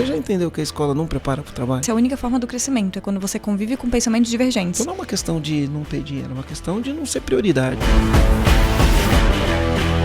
Você já entendeu que a escola não prepara para o trabalho? Essa é a única forma do crescimento, é quando você convive com pensamentos divergentes. Então não é uma questão de não ter dinheiro, é uma questão de não ser prioridade.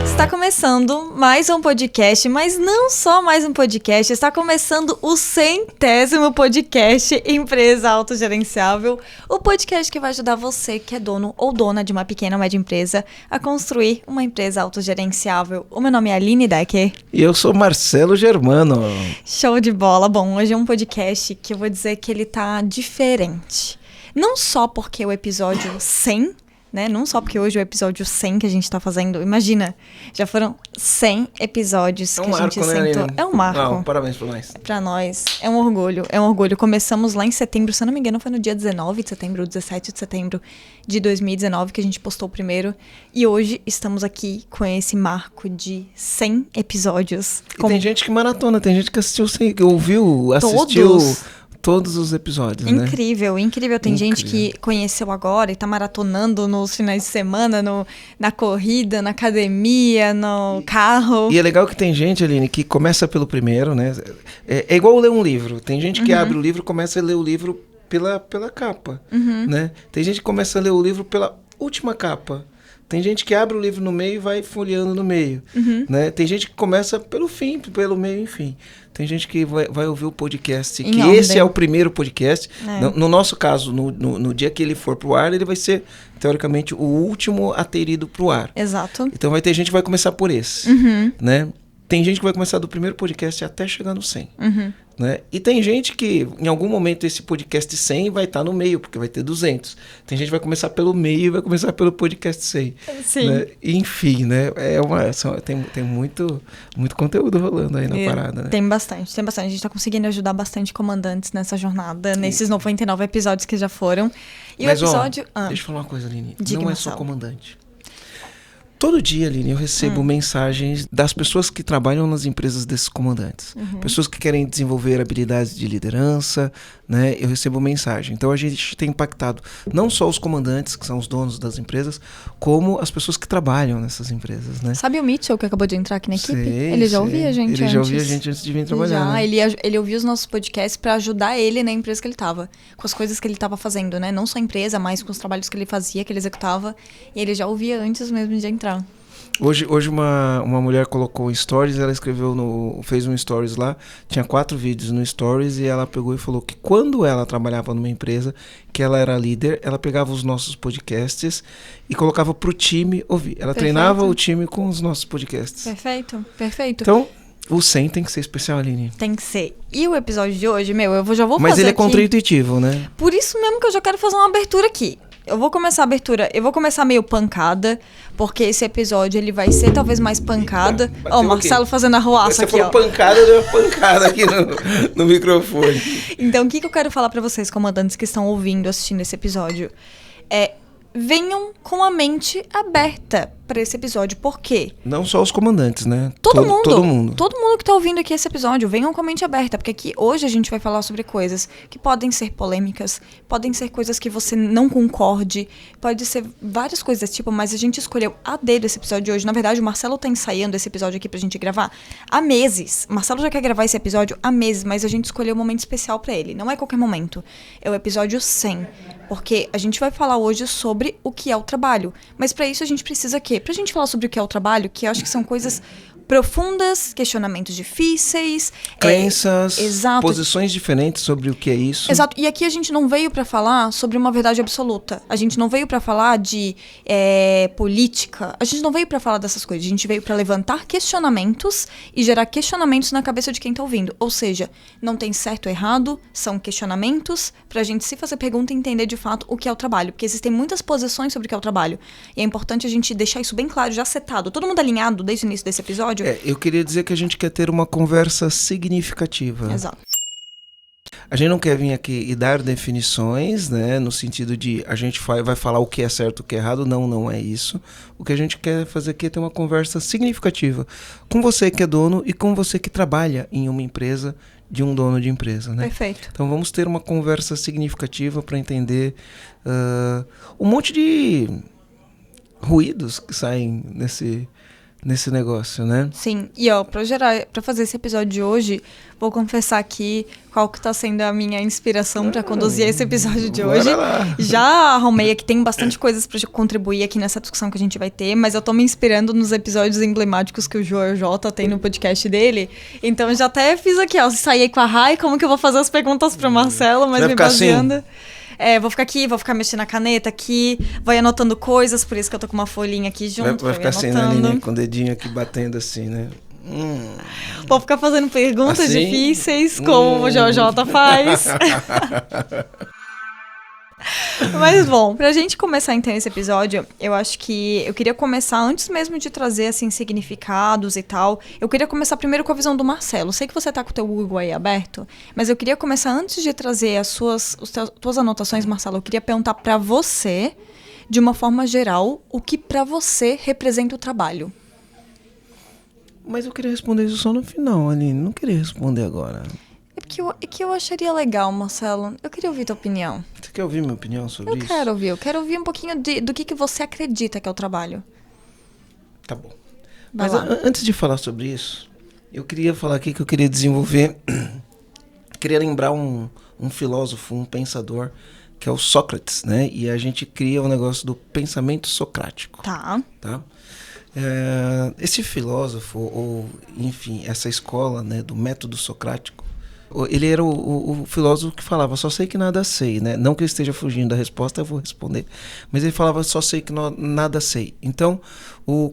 Está começando mais um podcast, mas não só mais um podcast, está começando o 100º podcast Empresa Autogerenciável, o podcast que vai ajudar você que é dono ou dona de uma pequena ou média empresa a construir uma empresa autogerenciável. O meu nome é Aline Decker. E eu sou Marcelo Germano. Show de bola. Bom, hoje é um podcast que eu vou dizer que ele tá diferente. Não só porque o episódio 100... né? Não só porque hoje é o episódio 100 que a gente tá fazendo. Imagina, já foram 100 episódios que a gente sentou. É um marco. Não, parabéns pra nós. Pra nós. É um orgulho, é um orgulho. Começamos lá em setembro, se eu não me engano, foi no dia 19 de setembro, ou 17 de setembro de 2019 que a gente postou o primeiro. E hoje estamos aqui com esse marco de 100 episódios. E tem gente que maratona, tem gente que assistiu, que ouviu, assistiu... Todos os episódios, incrível, né? Incrível. Tem gente que conheceu agora e tá maratonando nos finais de semana, na corrida, na academia, no carro. E é legal que tem gente, Aline, que começa pelo primeiro, né? É igual ler um livro. Tem gente que abre o livro e começa a ler o livro pela capa, né? Tem gente que começa a ler o livro pela última capa. Tem gente que abre o livro no meio e vai folheando no meio, né? Tem gente que começa pelo fim, pelo meio, enfim. Tem gente que vai ouvir o podcast, que esse é o primeiro podcast. No nosso caso, no dia que ele for pro ar, ele vai ser, teoricamente, o último a ter ido pro ar. Exato. Então vai ter gente que vai começar por esse, né? Tem gente que vai começar do primeiro podcast até chegar no 100. Né? E tem gente que, em algum momento, esse podcast 100 vai estar no meio, porque vai ter 200. Tem gente que vai começar pelo meio e vai começar pelo podcast 100. Sim. Né? Enfim, né? Tem muito conteúdo rolando aí na parada. Né? Tem bastante. A gente está conseguindo ajudar bastante comandantes nessa jornada, nesses 99 episódios que já foram. E mas, o episódio... deixa eu falar uma coisa, Aline. Diga, não é Marcelo. só comandante. Todo dia, Aline, eu recebo mensagens das pessoas que trabalham nas empresas desses comandantes. Pessoas que querem desenvolver habilidades de liderança, né? Eu recebo mensagem. Então, a gente tem impactado não só os comandantes, que são os donos das empresas, como as pessoas que trabalham nessas empresas, né? Sabe o Mitchell, que acabou de entrar aqui na equipe? Sei, ele já ouvia a gente antes. Ele já ouvia a gente antes de vir trabalhar, né? Ele ouvia os nossos podcasts para ajudar ele na empresa que ele estava, com as coisas que ele estava fazendo, né? Não só a empresa, mas com os trabalhos que ele fazia, que ele executava. E ele já ouvia antes mesmo de entrar. Hoje uma mulher colocou stories, ela fez um stories lá, tinha 4 vídeos no stories e ela pegou e falou que quando ela trabalhava numa empresa, que ela era líder, ela pegava os nossos podcasts e colocava pro time ouvir. Ela treinava o time com os nossos podcasts. Perfeito. Então, o 100 tem que ser especial, Aline. Tem que ser. E o episódio de hoje, eu já vou fazer Mas ele é aqui... contra-intuitivo, né? Por isso mesmo que eu já quero fazer uma abertura aqui. Eu vou começar a abertura, eu vou começar meio pancada, porque esse episódio ele vai ser talvez mais pancada. Ó, o Marcelo fazendo arruaça aqui, ó. Você falou pancada, deu uma pancada aqui no microfone. Então, o que eu quero falar pra vocês, comandantes que estão ouvindo, assistindo esse episódio? Venham com a mente aberta para esse episódio. Por quê? Não só os comandantes, né? Todo mundo que tá ouvindo aqui esse episódio, venham com a mente aberta, porque aqui hoje a gente vai falar sobre coisas que podem ser polêmicas, podem ser coisas que você não concorde, pode ser várias coisas desse tipo, mas a gente escolheu a dedo esse episódio de hoje. Na verdade, o Marcelo tá ensaiando esse episódio aqui pra gente gravar há meses. O Marcelo já quer gravar esse episódio há meses, mas a gente escolheu um momento especial pra ele. Não é qualquer momento, é o episódio 100, porque a gente vai falar hoje sobre o que é o trabalho. Mas pra isso a gente precisa o quê? Pra gente falar sobre o que é o trabalho, que eu acho que são coisas profundas, questionamentos difíceis, crenças, posições diferentes sobre o que é isso. Exato. E aqui a gente não veio para falar sobre uma verdade absoluta. A gente não veio para falar de política. A gente não veio para falar dessas coisas. A gente veio para levantar questionamentos e gerar questionamentos na cabeça de quem tá ouvindo. Ou seja, não tem certo ou errado, são questionamentos pra gente se fazer pergunta e entender de fato o que é o trabalho. Porque existem muitas posições sobre o que é o trabalho. E é importante a gente deixar isso bem claro, já setado. Todo mundo alinhado desde o início desse episódio. Eu queria dizer que a gente quer ter uma conversa significativa. Exato. A gente não quer vir aqui e dar definições, né, no sentido de a gente vai falar o que é certo e o que é errado. Não é isso. O que a gente quer fazer aqui é ter uma conversa significativa com você que é dono e com você que trabalha em uma empresa de um dono de empresa, né? Perfeito. Então vamos ter uma conversa significativa para entender um monte de ruídos que saem nesse negócio, né? Sim, e pra fazer esse episódio de hoje, vou confessar aqui qual que tá sendo a minha inspiração pra conduzir esse episódio de hoje. Lá. Já arrumei aqui, tem bastante coisas pra contribuir aqui nessa discussão que a gente vai ter, mas eu tô me inspirando nos episódios emblemáticos que o Joel J tem no podcast dele. Então já até fiz aqui, ó, saí com a Rai, como que eu vou fazer as perguntas pro Marcelo, mas me baseando... Assim? Vou ficar aqui, vou ficar mexendo na caneta aqui, vou anotando coisas, por isso que eu tô com uma folhinha aqui junto. Vai ficar assim, né, com o dedinho aqui batendo assim, né? Vou ficar fazendo perguntas assim? Difíceis, como o JJ faz. Mas bom, pra gente começar então esse episódio, eu acho que eu queria começar, antes mesmo de trazer assim significados e tal, eu queria começar primeiro com a visão do Marcelo. Sei que você tá com o teu Google aí aberto, mas eu queria começar antes de trazer as tuas anotações, Marcelo, eu queria perguntar pra você, de uma forma geral, o que pra você representa o trabalho. Mas eu queria responder isso só no final, Aline, não queria responder agora. É que eu acharia legal, Marcelo. Eu queria ouvir tua opinião. Você quer ouvir minha opinião sobre isso? Eu quero ouvir um pouquinho do que você acredita que é o trabalho. Tá bom. Mas antes de falar sobre isso, eu queria falar aqui que eu queria desenvolver, queria lembrar um filósofo, um pensador, que é o Sócrates, né? E a gente cria um negócio do pensamento socrático. Tá. Esse filósofo, ou enfim, essa escola, né, do método socrático, ele era o filósofo que falava, só sei que nada sei, né? Não que eu esteja fugindo da resposta, eu vou responder. Mas ele falava, só sei que nada sei. Então,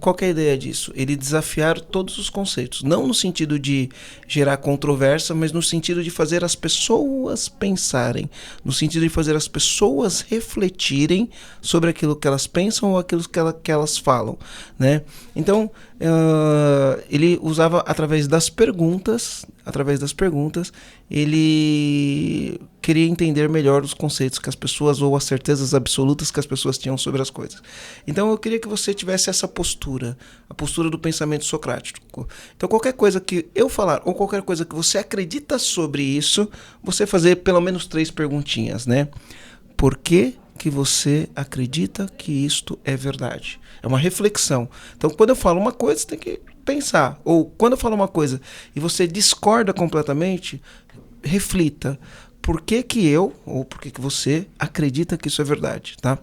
qual que é a ideia disso? Ele desafiar todos os conceitos. Não no sentido de gerar controvérsia, mas no sentido de fazer as pessoas pensarem. No sentido de fazer as pessoas refletirem sobre aquilo que elas pensam ou aquilo que elas falam, né? Então, ele usava através das perguntas, ele queria entender melhor os conceitos que as pessoas, ou as certezas absolutas que as pessoas tinham sobre as coisas. Então eu queria que você tivesse essa postura, a postura do pensamento socrático. Então qualquer coisa que eu falar, ou qualquer coisa que você acredita sobre isso, você fazer pelo menos 3 perguntinhas, né? Por que você acredita que isto é verdade? É uma reflexão. Então quando eu falo uma coisa, você tem que pensar. Ou quando eu falo uma coisa e você discorda completamente, reflita. Por que eu, ou por que você acredita que isso é verdade, tá?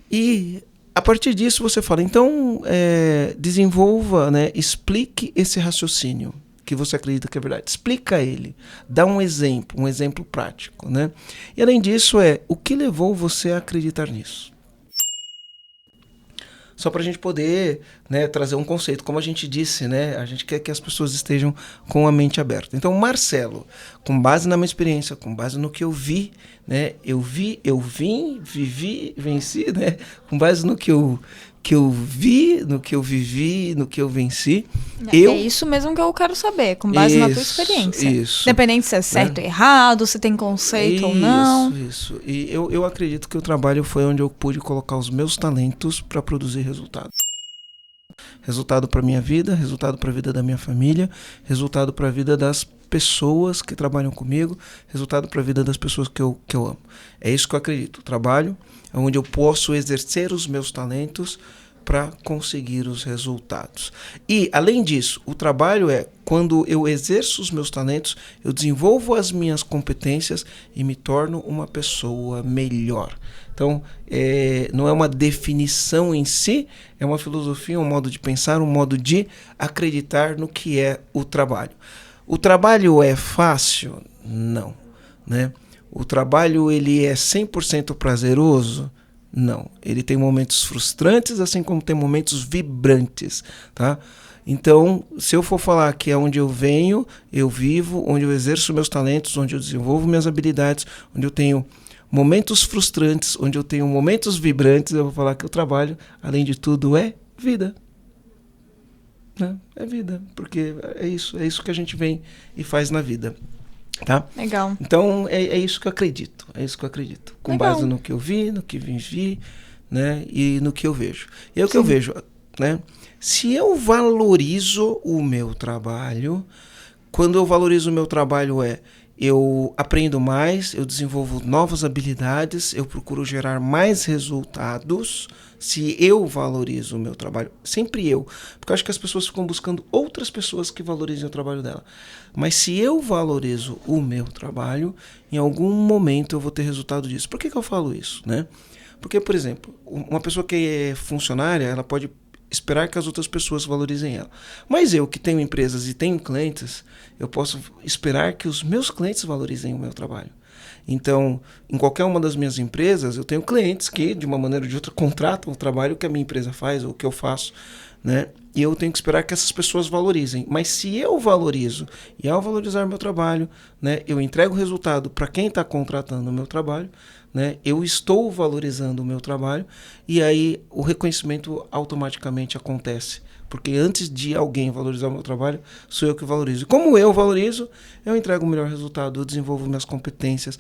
E a partir disso você fala, então desenvolva, né, explique esse raciocínio que você acredita que é verdade. Explica ele, dá um exemplo prático, né? E além disso o que levou você a acreditar nisso? Só para a gente poder, né, trazer um conceito. Como a gente disse, né, a gente quer que as pessoas estejam com a mente aberta. Então, Marcelo, com base na minha experiência, com base no que eu vi, né, eu vim, vivi, venci, né, com base no que eu vi, no que eu vivi, no que eu venci. É isso mesmo que eu quero saber, com base na tua experiência. Isso. Independente se é certo ou errado, se tem conceito ou não. Isso. E eu acredito que o trabalho foi onde eu pude colocar os meus talentos para produzir resultados. Resultado para minha vida, resultado para a vida da minha família, resultado para a vida das pessoas que trabalham comigo, resultado para a vida das pessoas que eu amo. É isso que eu acredito. O trabalho é onde eu posso exercer os meus talentos para conseguir os resultados. E, além disso, o trabalho é quando eu exerço os meus talentos, eu desenvolvo as minhas competências e me torno uma pessoa melhor. Então, não é uma definição em si, é uma filosofia, um modo de pensar, um modo de acreditar no que é o trabalho. O trabalho é fácil? Não, né? O trabalho ele é 100% prazeroso? Não. Ele tem momentos frustrantes, assim como tem momentos vibrantes, tá? Então, se eu for falar que é onde eu venho, eu vivo, onde eu exerço meus talentos, onde eu desenvolvo minhas habilidades, onde eu tenho momentos frustrantes, onde eu tenho momentos vibrantes, eu vou falar que o trabalho, além de tudo, é vida. Né? É vida, porque é isso que a gente vem e faz na vida. Tá? Legal. Então, é isso que eu acredito. Com Legal. base no que eu vi, no que vivi, né? E no que eu vejo. E é o que eu vejo, né? Se eu valorizo o meu trabalho, quando eu valorizo o meu trabalho eu aprendo mais, eu desenvolvo novas habilidades, eu procuro gerar mais resultados se eu valorizo o meu trabalho. Sempre eu. Porque eu acho que as pessoas ficam buscando outras pessoas que valorizem o trabalho dela. Mas se eu valorizo o meu trabalho, em algum momento eu vou ter resultado disso. Por que eu falo isso, né? Porque, por exemplo, uma pessoa que é funcionária, ela pode esperar que as outras pessoas valorizem ela. Mas eu, que tenho empresas e tenho clientes, eu posso esperar que os meus clientes valorizem o meu trabalho. Então, em qualquer uma das minhas empresas, eu tenho clientes que, de uma maneira ou de outra, contratam o trabalho que a minha empresa faz ou que eu faço, né? E eu tenho que esperar que essas pessoas valorizem. Mas se eu valorizo, e ao valorizar o meu trabalho, né, eu entrego o resultado para quem está contratando o meu trabalho, né, eu estou valorizando o meu trabalho, e aí o reconhecimento automaticamente acontece. Porque antes de alguém valorizar o meu trabalho, sou eu que valorizo. E como eu valorizo, eu entrego o melhor resultado, eu desenvolvo minhas competências,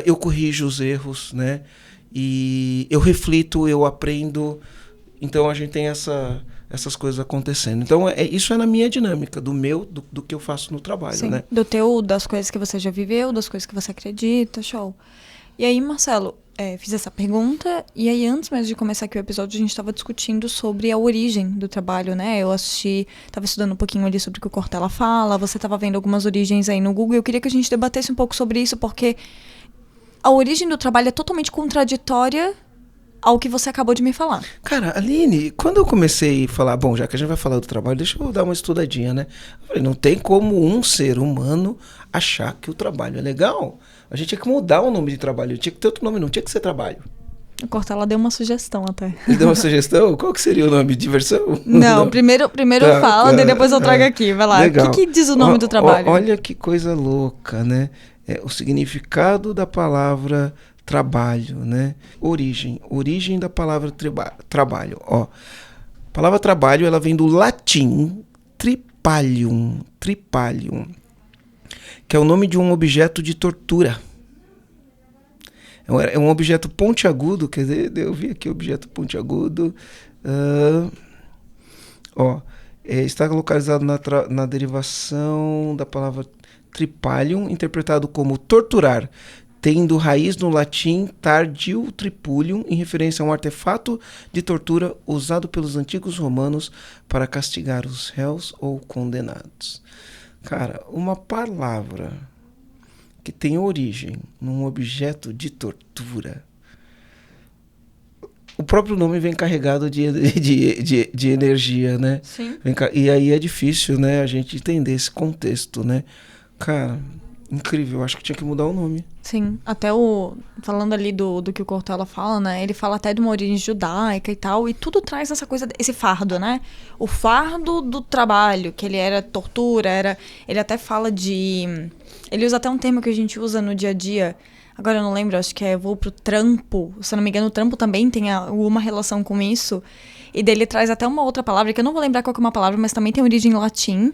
eu corrijo os erros, né? E eu reflito, eu aprendo. Então a gente tem essas coisas acontecendo. Então isso é na minha dinâmica, do que eu faço no trabalho. Sim, né? das coisas que você já viveu, das coisas que você acredita, show. E aí, Marcelo, fiz essa pergunta, e aí antes mesmo de começar aqui o episódio, a gente estava discutindo sobre a origem do trabalho, né? Eu estava estudando um pouquinho ali sobre o que o Cortella fala, você estava vendo algumas origens aí no Google, eu queria que a gente debatesse um pouco sobre isso, porque a origem do trabalho é totalmente contraditória ao que você acabou de me falar. Cara, Aline, quando eu comecei a falar, bom, já que a gente vai falar do trabalho, deixa eu dar uma estudadinha, né? Eu falei, não tem como um ser humano achar que o trabalho é legal. A gente tinha que mudar o nome de trabalho, tinha que ter outro nome, não tinha que ser trabalho. O Cortella deu uma sugestão até. Ele deu uma sugestão? Qual que seria o nome? Diversão? Não, primeiro fala, daí depois eu trago aqui, vai lá. Legal. O que diz o nome do trabalho? Olha que coisa louca, né? O significado da palavra trabalho, né? Origem da palavra trabalho. Ó, a palavra trabalho, ela vem do latim tripalium, que é o nome de um objeto de tortura. É um objeto pontiagudo, quer dizer, eu vi aqui objeto pontiagudo. Está localizado na derivação da palavra tripalium, interpretado como torturar, tendo raiz no latim tardiu tripulium, em referência a um artefato de tortura usado pelos antigos romanos para castigar os réus ou condenados. Cara, uma palavra que tem origem num objeto de tortura, o próprio nome vem carregado de energia, né? Sim. E aí é difícil, né, a gente entender esse contexto, né? Cara, incrível, acho que tinha que mudar o nome. Sim, até falando ali do que o Cortella fala, né? Ele fala até de uma origem judaica e tal, e tudo traz essa coisa, esse fardo, né? O fardo do trabalho, que ele era tortura, ele até fala ele usa até um termo que a gente usa no dia a dia, agora eu não lembro, acho que vou pro trampo, se eu não me engano o trampo também tem alguma relação com isso, e dele traz até uma outra palavra, que eu não vou lembrar qual que é uma palavra, mas também tem origem em latim,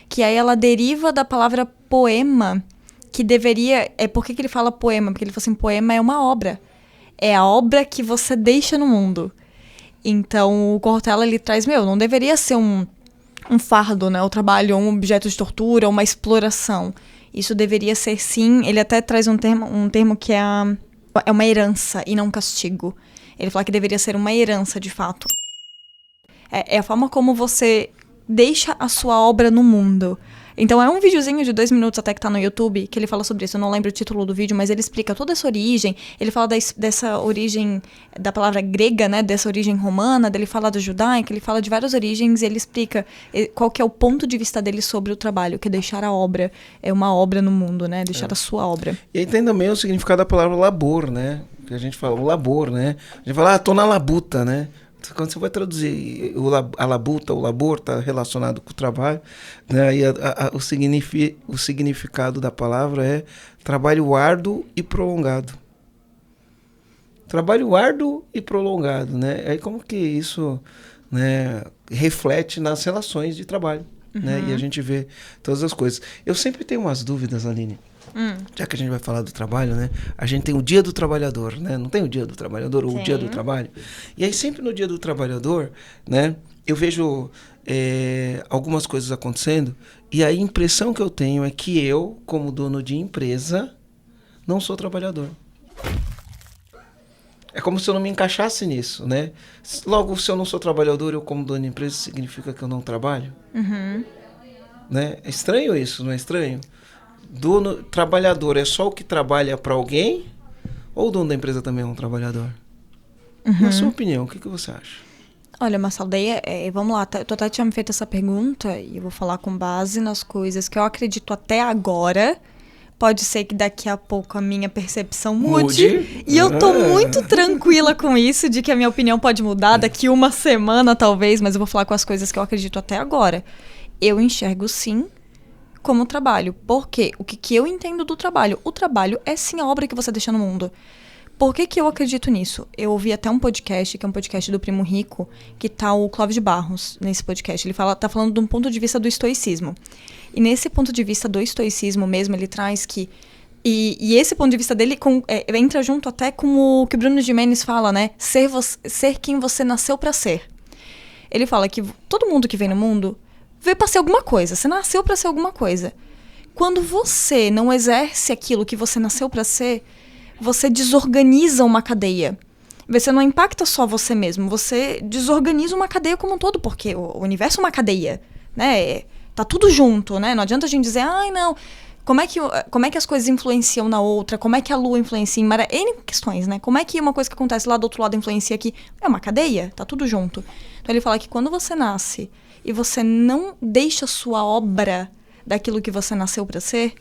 que aí ela deriva da palavra poema, que deveria... Por que ele fala poema? Porque ele fala assim, poema é uma obra. É a obra que você deixa no mundo. Então, o Cortella, ele traz, não deveria ser um fardo, né? O trabalho, um objeto de tortura, uma exploração. Isso deveria ser, sim... Ele até traz um termo que é uma herança e não castigo. Ele fala que deveria ser uma herança, de fato. É a forma como você deixa a sua obra no mundo. Então é um videozinho de 2 minutos até que tá no YouTube, que ele fala sobre isso. Eu não lembro o título do vídeo, mas ele explica toda essa origem. Ele fala dessa origem da palavra grega, né? Dessa origem romana, dele fala da judaica, ele fala de várias origens e ele explica qual que é o ponto de vista dele sobre o trabalho, que é deixar a obra, uma obra no mundo, né? Deixar a sua obra. E aí tem também o significado da palavra labor, né? Que a gente fala, o labor, né? A gente fala, tô na labuta, né? Quando você vai traduzir a labuta, o labor está relacionado com o trabalho, né? E o significado da palavra é trabalho árduo e prolongado. Trabalho árduo e prolongado, né? Aí como que isso, né, reflete nas relações de trabalho, né? E a gente vê todas as coisas. Eu sempre tenho umas dúvidas, Aline. Já que a gente vai falar do trabalho, né? A gente tem o Dia do Trabalhador, né? Não tem o Dia do Trabalhador ou o Dia do Trabalho? E aí sempre no Dia do Trabalhador, né? Eu vejo algumas coisas acontecendo E a impressão que eu tenho é que eu, como dono de empresa, não sou trabalhador. É como se eu não me encaixasse nisso, né? Logo, se eu não sou trabalhador, eu como dono de empresa, significa que eu não trabalho? Né? É estranho isso, não é estranho? Trabalhador é só o que trabalha para alguém? Ou o dono da empresa também é um trabalhador? Na sua opinião, o que você acha? Olha, Marcelo, daí vamos lá, tu até tinha me feito essa pergunta e eu vou falar com base nas coisas que eu acredito até agora. Pode ser que daqui a pouco a minha percepção mude. E eu tô muito tranquila com isso, de que a minha opinião pode mudar daqui uma semana, talvez, mas eu vou falar com as coisas que eu acredito até agora. Eu enxergo, sim, como trabalho. Por quê? O que eu entendo do trabalho? O trabalho é, sim, a obra que você deixa no mundo. Por que eu acredito nisso? Eu ouvi até um podcast, que é um podcast do Primo Rico, que tá o Clóvis de Barros nesse podcast. Ele tá falando de um ponto de vista do estoicismo. E nesse ponto de vista do estoicismo mesmo, ele traz que... E esse ponto de vista dele entra junto até com o que o Bruno Gimenez fala, né? Ser quem você nasceu pra ser. Ele fala que todo mundo que vem no mundo veio pra ser alguma coisa. Você nasceu pra ser alguma coisa. Quando você não exerce aquilo que você nasceu pra ser, você desorganiza uma cadeia. Você não impacta só você mesmo, você desorganiza uma cadeia como um todo, porque o universo é uma cadeia, né? Tá tudo junto, né? Não adianta a gente dizer, ai, não, como é que as coisas influenciam na outra, como é que a lua influencia em N questões, né? Como é que uma coisa que acontece lá do outro lado influencia aqui? É uma cadeia, tá tudo junto. Então ele fala que quando você nasce e você não deixa sua obra daquilo que você nasceu pra ser,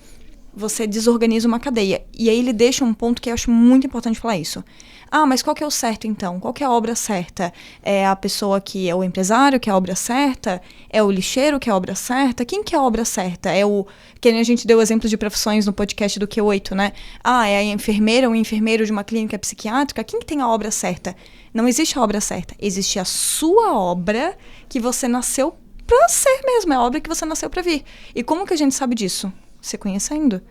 você desorganiza uma cadeia. E aí ele deixa um ponto que eu acho muito importante falar isso. Ah, mas qual que é o certo, então? Qual que é a obra certa? É a pessoa que é o empresário, que é a obra certa? É o lixeiro, que é a obra certa? Quem que é a obra certa? É o... Que a gente deu exemplo de profissões no podcast do Q8, né? Ah, é a enfermeira ou o enfermeiro de uma clínica psiquiátrica? Quem que tem a obra certa? Não existe a obra certa. Existe a sua obra que você nasceu pra ser mesmo. É a obra que você nasceu pra vir. E como que a gente sabe disso? Se conhecendo.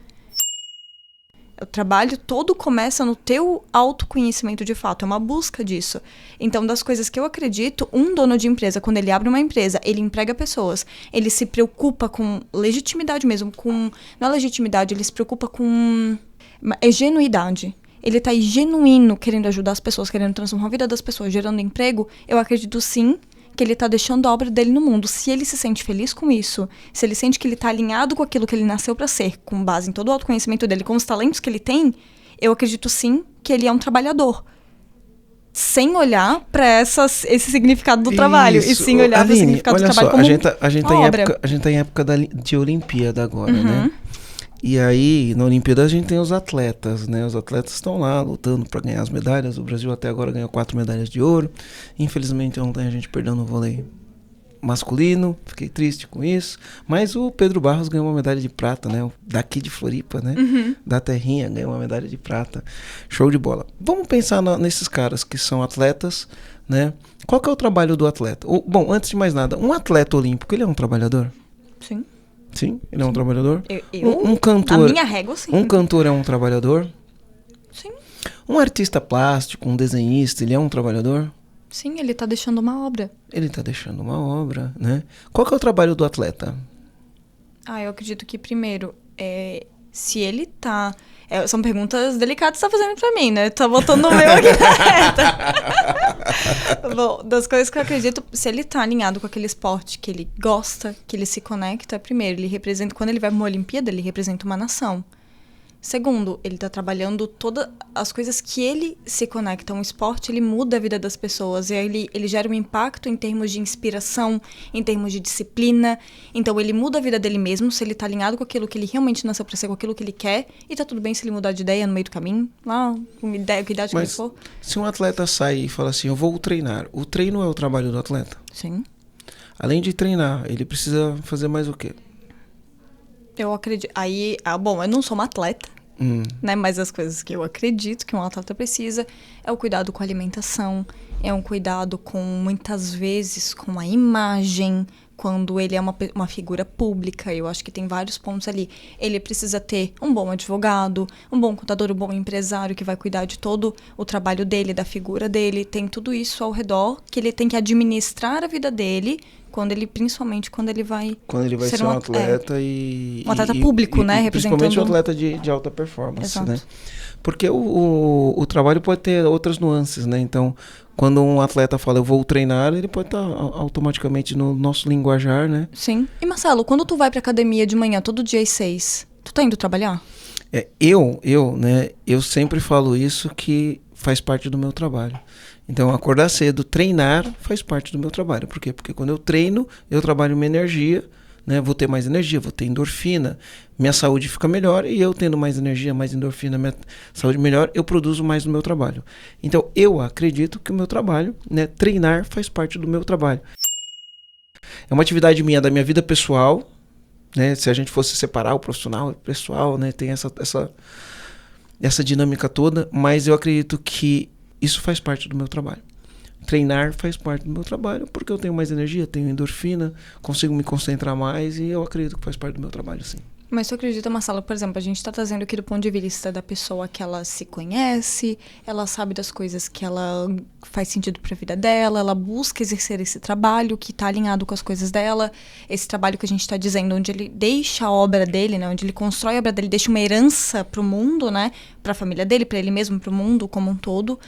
O trabalho todo começa no teu autoconhecimento de fato, é uma busca disso. Então, das coisas que eu acredito, um dono de empresa, quando ele abre uma empresa, ele emprega pessoas, ele se preocupa com legitimidade mesmo, não é legitimidade, ele se preocupa com genuidade. Ele tá genuíno querendo ajudar as pessoas, querendo transformar a vida das pessoas, gerando emprego. Eu acredito sim que ele tá deixando a obra dele no mundo. Se ele se sente feliz com isso, se ele sente que ele tá alinhado com aquilo que ele nasceu pra ser, com base em todo o autoconhecimento dele, com os talentos que ele tem, eu acredito sim que ele é um trabalhador. Sem olhar pra esse significado do trabalho. E sim olhar para o significado do trabalho como a gente tá em época de Olimpíada agora, né? E aí, na Olimpíada, a gente tem os atletas, né? Os atletas estão lá lutando para ganhar as medalhas. O Brasil até agora ganhou 4 medalhas de ouro. Infelizmente, ontem a gente perdeu no vôlei masculino. Fiquei triste com isso. Mas o Pedro Barros ganhou uma medalha de prata, né? Daqui de Floripa, né? Da terrinha, ganhou uma medalha de prata. Show de bola. Vamos pensar nesses caras que são atletas, né? Qual que é o trabalho do atleta? Bom, antes de mais nada, um atleta olímpico, ele é um trabalhador? Sim. Sim, ele é um trabalhador. Um cantor. A minha régua, sim. Um cantor é um trabalhador? Sim. Um artista plástico, um desenhista, ele é um trabalhador? Sim, ele tá deixando uma obra. Ele tá deixando uma obra, né? Qual que é o trabalho do atleta? Eu acredito que, primeiro, se ele tá... são perguntas delicadas que você tá fazendo pra mim, né? Tá botando o meu aqui na Bom, das coisas que eu acredito, se ele tá alinhado com aquele esporte que ele gosta, que ele se conecta, primeiro, ele representa... Quando ele vai pra uma Olimpíada, ele representa uma nação. Segundo, ele tá trabalhando todas as coisas que ele se conecta. Um esporte, ele muda a vida das pessoas. E aí ele gera um impacto em termos de inspiração, em termos de disciplina. Então, ele muda a vida dele mesmo, se ele tá alinhado com aquilo que ele realmente nasceu pra ser, com aquilo que ele quer. E tá tudo bem se ele mudar de ideia no meio do caminho, lá, com ideia, que idade que ele for. Se um atleta sai e fala assim, eu vou treinar, o treino é o trabalho do atleta? Sim. Além de treinar, ele precisa fazer mais o quê? Eu acredito... Aí, bom, eu não sou uma atleta, né? Mas as coisas que eu acredito que um atleta precisa é o cuidado com a alimentação, é um cuidado com, muitas vezes, com a imagem, quando ele é uma figura pública. Eu acho que tem vários pontos ali. Ele precisa ter um bom advogado, um bom contador, um bom empresário que vai cuidar de todo o trabalho dele, da figura dele. Tem tudo isso ao redor que ele tem que administrar a vida dele Principalmente quando ele vai... Quando ele vai ser um atleta um atleta público, né? Representando... Principalmente um atleta de alta performance, Exato. né? Porque o trabalho pode ter outras nuances, né? Então, quando um atleta fala, eu vou treinar, ele pode estar automaticamente no nosso linguajar, né? Sim. E Marcelo, quando tu vai pra academia de manhã, todo dia às 6, tu tá indo trabalhar? Eu sempre falo isso, que faz parte do meu trabalho. Então, acordar cedo, treinar, faz parte do meu trabalho. Por quê? Porque quando eu treino, eu trabalho minha energia, né? Vou ter mais energia, vou ter endorfina, minha saúde fica melhor, e eu tendo mais energia, mais endorfina, minha saúde melhor, eu produzo mais no meu trabalho. Então, eu acredito que o meu trabalho, né, treinar faz parte do meu trabalho. É uma atividade minha, da minha vida pessoal, né? Se a gente fosse separar o profissional e o pessoal, né, tem essa dinâmica toda, mas eu acredito que isso faz parte do meu trabalho. Treinar faz parte do meu trabalho, porque eu tenho mais energia, tenho endorfina, consigo me concentrar mais, e eu acredito que faz parte do meu trabalho, sim. Mas tu acredita, Marcelo, por exemplo, a gente está trazendo aqui do ponto de vista da pessoa que ela se conhece, ela sabe das coisas que ela faz sentido para a vida dela, ela busca exercer esse trabalho que está alinhado com as coisas dela, esse trabalho que a gente está dizendo, onde ele deixa a obra dele, né, onde ele constrói a obra dele, deixa uma herança para o mundo, né, para a família dele, para ele mesmo, para o mundo como um todo.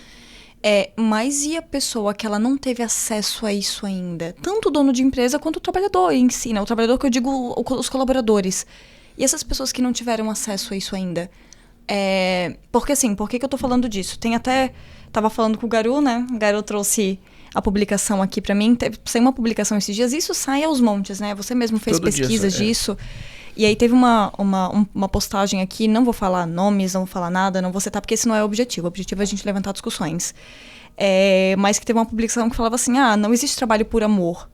Mas e a pessoa que ela não teve acesso a isso ainda? Tanto o dono de empresa quanto o trabalhador em si, né? O trabalhador que eu digo, os colaboradores. E essas pessoas que não tiveram acesso a isso ainda? Porque assim, por que eu tô falando disso? Tem até... Tava falando com o Garu, né? O Garu trouxe a publicação aqui pra mim. Saiu uma publicação esses dias. Isso sai aos montes, né? Você mesmo fez todo pesquisas disso. E aí teve uma postagem aqui. Não vou falar nomes, não vou falar nada. Não vou citar, porque esse não é o objetivo. O objetivo é a gente levantar discussões. Mas que teve uma publicação que falava assim... não existe trabalho por amor.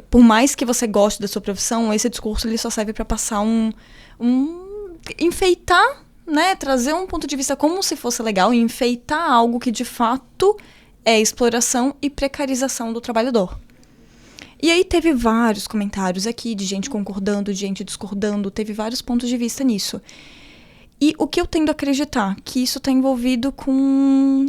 Por mais que você goste da sua profissão, esse discurso ele só serve para passar enfeitar, né, trazer um ponto de vista como se fosse legal e enfeitar algo que de fato é exploração e precarização do trabalhador. E aí teve vários comentários aqui de gente concordando, de gente discordando, teve vários pontos de vista nisso. E o que eu tendo a acreditar, que isso está envolvido com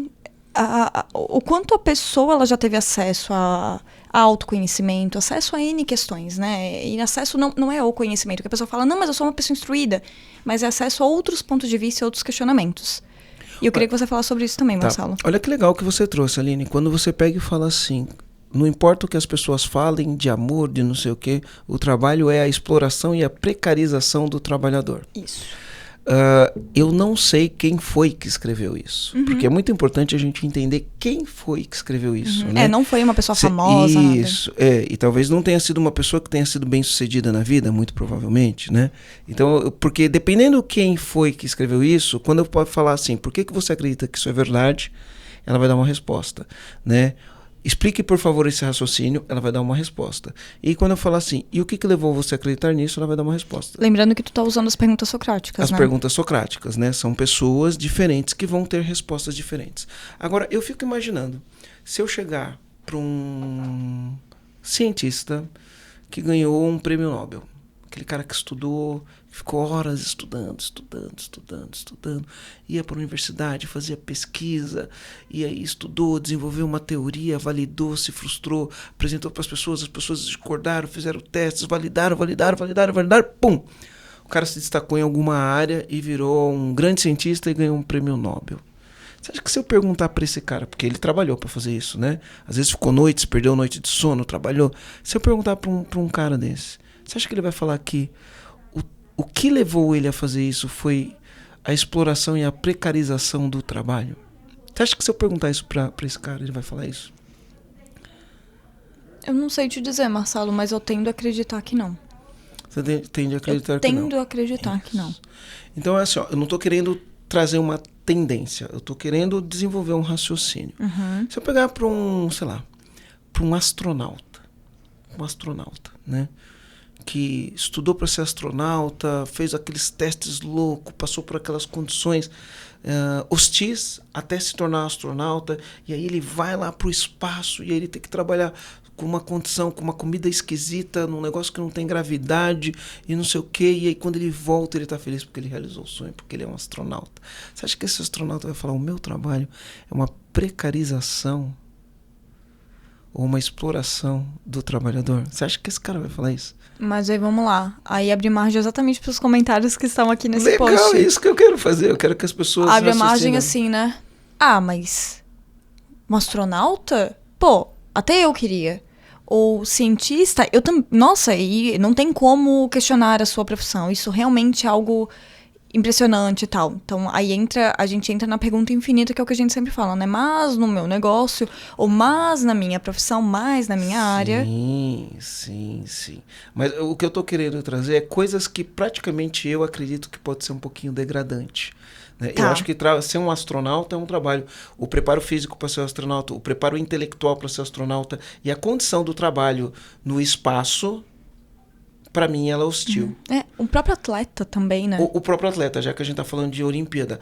o quanto a pessoa ela já teve acesso a autoconhecimento, acesso a N questões, né? E acesso não é o conhecimento, que a pessoa fala, não, mas eu sou uma pessoa instruída, mas é acesso a outros pontos de vista e outros questionamentos. E eu queria que você falasse sobre isso também, Marcelo. Olha que legal que você trouxe, Aline, quando você pega e fala assim, não importa o que as pessoas falem de amor, de não sei o quê, o trabalho é a exploração e a precarização do trabalhador. Isso. Eu não sei quem foi que escreveu isso. Uhum. Porque é muito importante a gente entender quem foi que escreveu isso. Uhum. Né? Não foi uma pessoa famosa. Isso, e talvez não tenha sido uma pessoa que tenha sido bem sucedida na vida, muito provavelmente, né? Então, porque dependendo quem foi que escreveu isso, quando eu posso falar assim, por que você acredita que isso é verdade? Ela vai dar uma resposta, né? Explique, por favor, esse raciocínio, ela vai dar uma resposta. E quando eu falar assim, e o que levou você a acreditar nisso, ela vai dar uma resposta. Lembrando que tu tá usando as perguntas socráticas, né? As perguntas socráticas, né? São pessoas diferentes que vão ter respostas diferentes. Agora, eu fico imaginando, se eu chegar para um cientista que ganhou um prêmio Nobel, aquele cara que estudou, ficou horas estudando, ia para a universidade, fazia pesquisa, e aí estudou, desenvolveu uma teoria, validou, se frustrou, apresentou para as pessoas discordaram, fizeram testes, validaram, pum! O cara se destacou em alguma área e virou um grande cientista e ganhou um prêmio Nobel. Você acha que se eu perguntar para esse cara, porque ele trabalhou para fazer isso, né? Às vezes ficou noites, perdeu noite de sono, trabalhou. Se eu perguntar para um cara desse, você acha que ele vai falar que o que levou ele a fazer isso foi a exploração e a precarização do trabalho? Você acha que se eu perguntar isso para esse cara, ele vai falar isso? Eu não sei te dizer, Marcelo, mas eu tendo a acreditar que não. Você tende a acreditar que não? Eu tendo a acreditar que não. Então é assim, eu não estou querendo trazer uma tendência, eu estou querendo desenvolver um raciocínio. Uhum. Se eu pegar para um astronauta, né? Que estudou para ser astronauta, fez aqueles testes loucos, passou por aquelas condições hostis até se tornar astronauta, e aí ele vai lá para o espaço e aí ele tem que trabalhar com uma condição, com uma comida esquisita, num negócio que não tem gravidade e não sei o quê, e aí quando ele volta ele está feliz porque ele realizou o sonho, porque ele é um astronauta. Você acha que esse astronauta vai falar, o meu trabalho é uma precarização? ou uma exploração do trabalhador? Você acha que esse cara vai falar isso? Mas aí vamos lá. Aí abre margem exatamente para os comentários que estão aqui nesse Legal, post. é isso que eu quero fazer. Eu quero que as pessoas Abre a margem assim, né? Ah, mas um astronauta? Pô, até eu queria. Ou cientista, eu também. Nossa, e não tem como questionar a sua profissão. Isso realmente é algo impressionante e tal. Então, aí a gente entra na pergunta infinita, que é o que a gente sempre fala, né? Mas no meu negócio, ou mas na minha profissão, mais na minha área. Sim. Mas o que eu tô querendo trazer é coisas que praticamente eu acredito que pode ser um pouquinho degradante. Né? Tá. Eu acho que ser um astronauta é um trabalho. O preparo físico para ser astronauta, o preparo intelectual para ser astronauta e a condição do trabalho no espaço, para mim, ela é hostil. O próprio atleta também, né? O próprio atleta, já que a gente está falando de Olimpíada.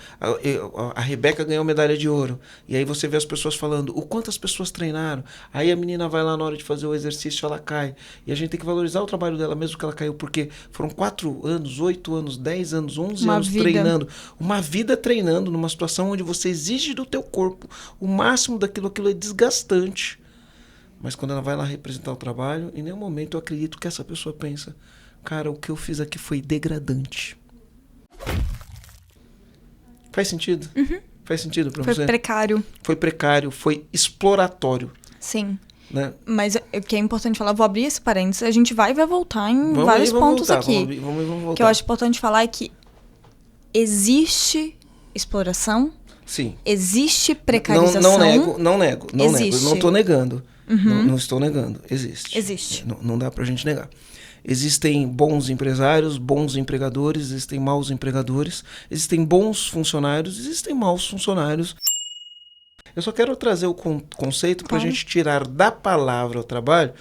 A Rebeca ganhou medalha de ouro. E aí você vê as pessoas falando o quanto as pessoas treinaram. Aí a menina vai lá na hora de fazer o exercício, ela cai. E a gente tem que valorizar o trabalho dela, mesmo que ela caiu, porque foram 4 anos, 8 anos, 10 anos, 11 anos treinando. Uma vida treinando numa situação onde você exige do teu corpo o máximo daquilo. Aquilo é desgastante. Mas quando ela vai lá representar o trabalho, em nenhum momento eu acredito que essa pessoa pensa, cara, o que eu fiz aqui foi degradante. Faz sentido? Uhum. Faz sentido pra Foi você? precário. Foi precário, foi exploratório. Sim. Né? Mas o que é importante falar, vou abrir esse parênteses, a gente vai voltar em vários pontos voltar, aqui. Vamos voltar. O que eu acho importante falar é que existe exploração, sim. Existe precarização. Não nego. Não estou negando. Uhum. Não estou negando. Existe. Não dá pra gente negar. Existem bons empresários, bons empregadores, existem maus empregadores, existem bons funcionários, existem maus funcionários. Eu só quero trazer o conceito para a gente tirar da palavra o trabalho,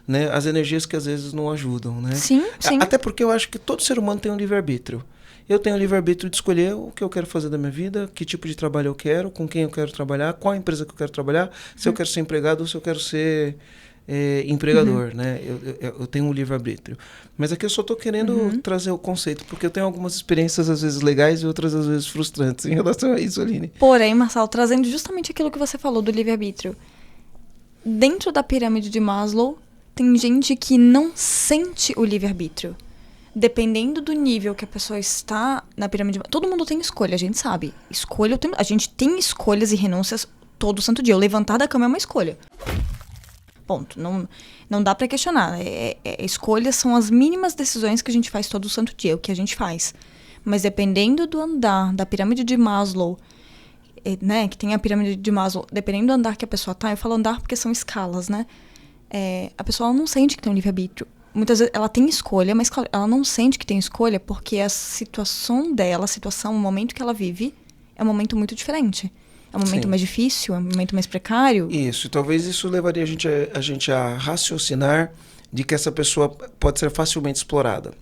né, as energias que às vezes não ajudam. Né? Sim. Até porque eu acho que todo ser humano tem um livre-arbítrio. Eu tenho o livre-arbítrio de escolher o que eu quero fazer da minha vida, que tipo de trabalho eu quero, com quem eu quero trabalhar, qual empresa que eu quero trabalhar, se eu quero ser empregado ou se eu quero ser empregador. Né? Eu tenho um livre-arbítrio. Mas aqui eu só estou querendo trazer o conceito, porque eu tenho algumas experiências às vezes legais e outras às vezes frustrantes em relação a isso, Aline. Porém, Marçal, trazendo justamente aquilo que você falou do livre-arbítrio. Dentro da pirâmide de Maslow, tem gente que não sente o livre-arbítrio. Dependendo do nível que a pessoa está na pirâmide... Todo mundo tem escolha, a gente sabe. A gente tem escolhas e renúncias todo santo dia. O levantar da cama é uma escolha. Ponto. Não dá pra questionar. Escolhas são as mínimas decisões que a gente faz todo santo dia, o que a gente faz. Mas dependendo do andar da pirâmide de Maslow, né, que tem a pirâmide de Maslow, dependendo do andar que a pessoa tá, eu falo andar porque são escalas, né? A pessoa não sente que tem um livre-arbítrio. Muitas vezes ela tem escolha, mas claro, ela não sente que tem escolha porque a situação dela, o momento que ela vive, é um momento muito diferente. É um momento mais difícil, é um momento mais precário. Isso, talvez isso levaria a gente a raciocinar de que essa pessoa pode ser facilmente explorada.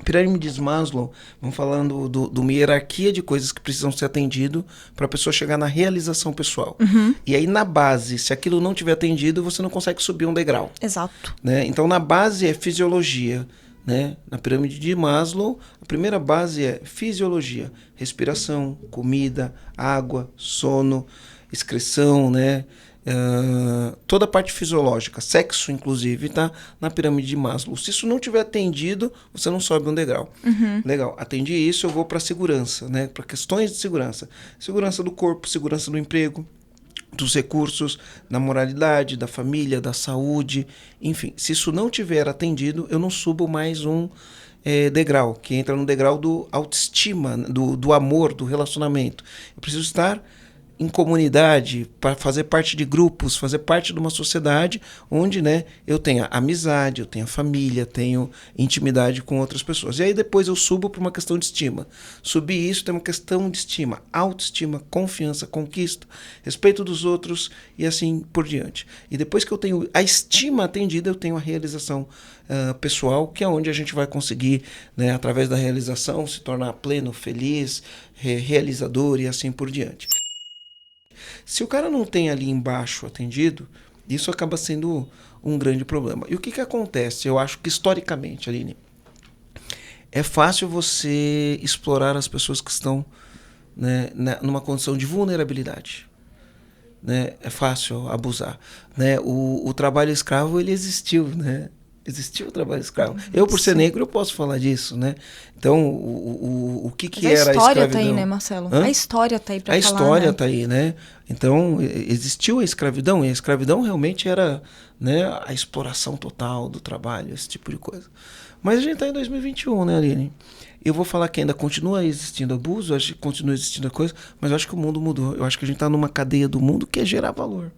Pirâmide de Maslow, vamos falando de uma hierarquia de coisas que precisam ser atendido para a pessoa chegar na realização pessoal. E aí na base, se aquilo não tiver atendido, você não consegue subir um degrau. Exato. Né? Então na base é fisiologia. Né? Na pirâmide de Maslow, a primeira base é fisiologia, respiração, comida, água, sono, excreção, né? Toda a parte fisiológica, sexo inclusive, está na pirâmide de Maslow. Se isso não tiver atendido, você não sobe um degrau. Legal, atendi isso, eu vou para segurança, né? Para questões de segurança. Segurança do corpo, segurança do emprego, dos recursos, da moralidade, da família, da saúde, enfim. Se isso não tiver atendido, eu não subo mais um degrau, que entra no degrau do autoestima, do amor, do relacionamento. Eu preciso estar em comunidade, para fazer parte de grupos, fazer parte de uma sociedade onde, né, eu tenha amizade, eu tenha família, tenho intimidade com outras pessoas. E aí depois eu subo para uma questão de estima. Subir isso tem uma questão de estima, autoestima, confiança, conquista, respeito dos outros e assim por diante. E depois que eu tenho a estima atendida, eu tenho a realização pessoal, que é onde a gente vai conseguir, né, através da realização, se tornar pleno, feliz, realizador e assim por diante. Se o cara não tem ali embaixo atendido, isso acaba sendo um grande problema. E o que acontece? Eu acho que historicamente, Aline, é fácil você explorar as pessoas que estão, né, numa condição de vulnerabilidade. né? É fácil abusar, né? O trabalho escravo, ele existiu, né? Existiu o trabalho escravo. Eu, por ser negro, eu posso falar disso, né? Então, o que era a escravidão? A história tá aí, né, Marcelo? Hã? A história tá aí pra falar, falar, A história né? tá aí, né? Então, existiu a escravidão, e a escravidão realmente era, né, a exploração total do trabalho, esse tipo de coisa. Mas a gente tá em 2021, né, Aline? Eu vou falar que ainda continua existindo abuso, acho que continua existindo coisa, mas eu acho que o mundo mudou. Eu acho que a gente tá numa cadeia do mundo que é gerar valor.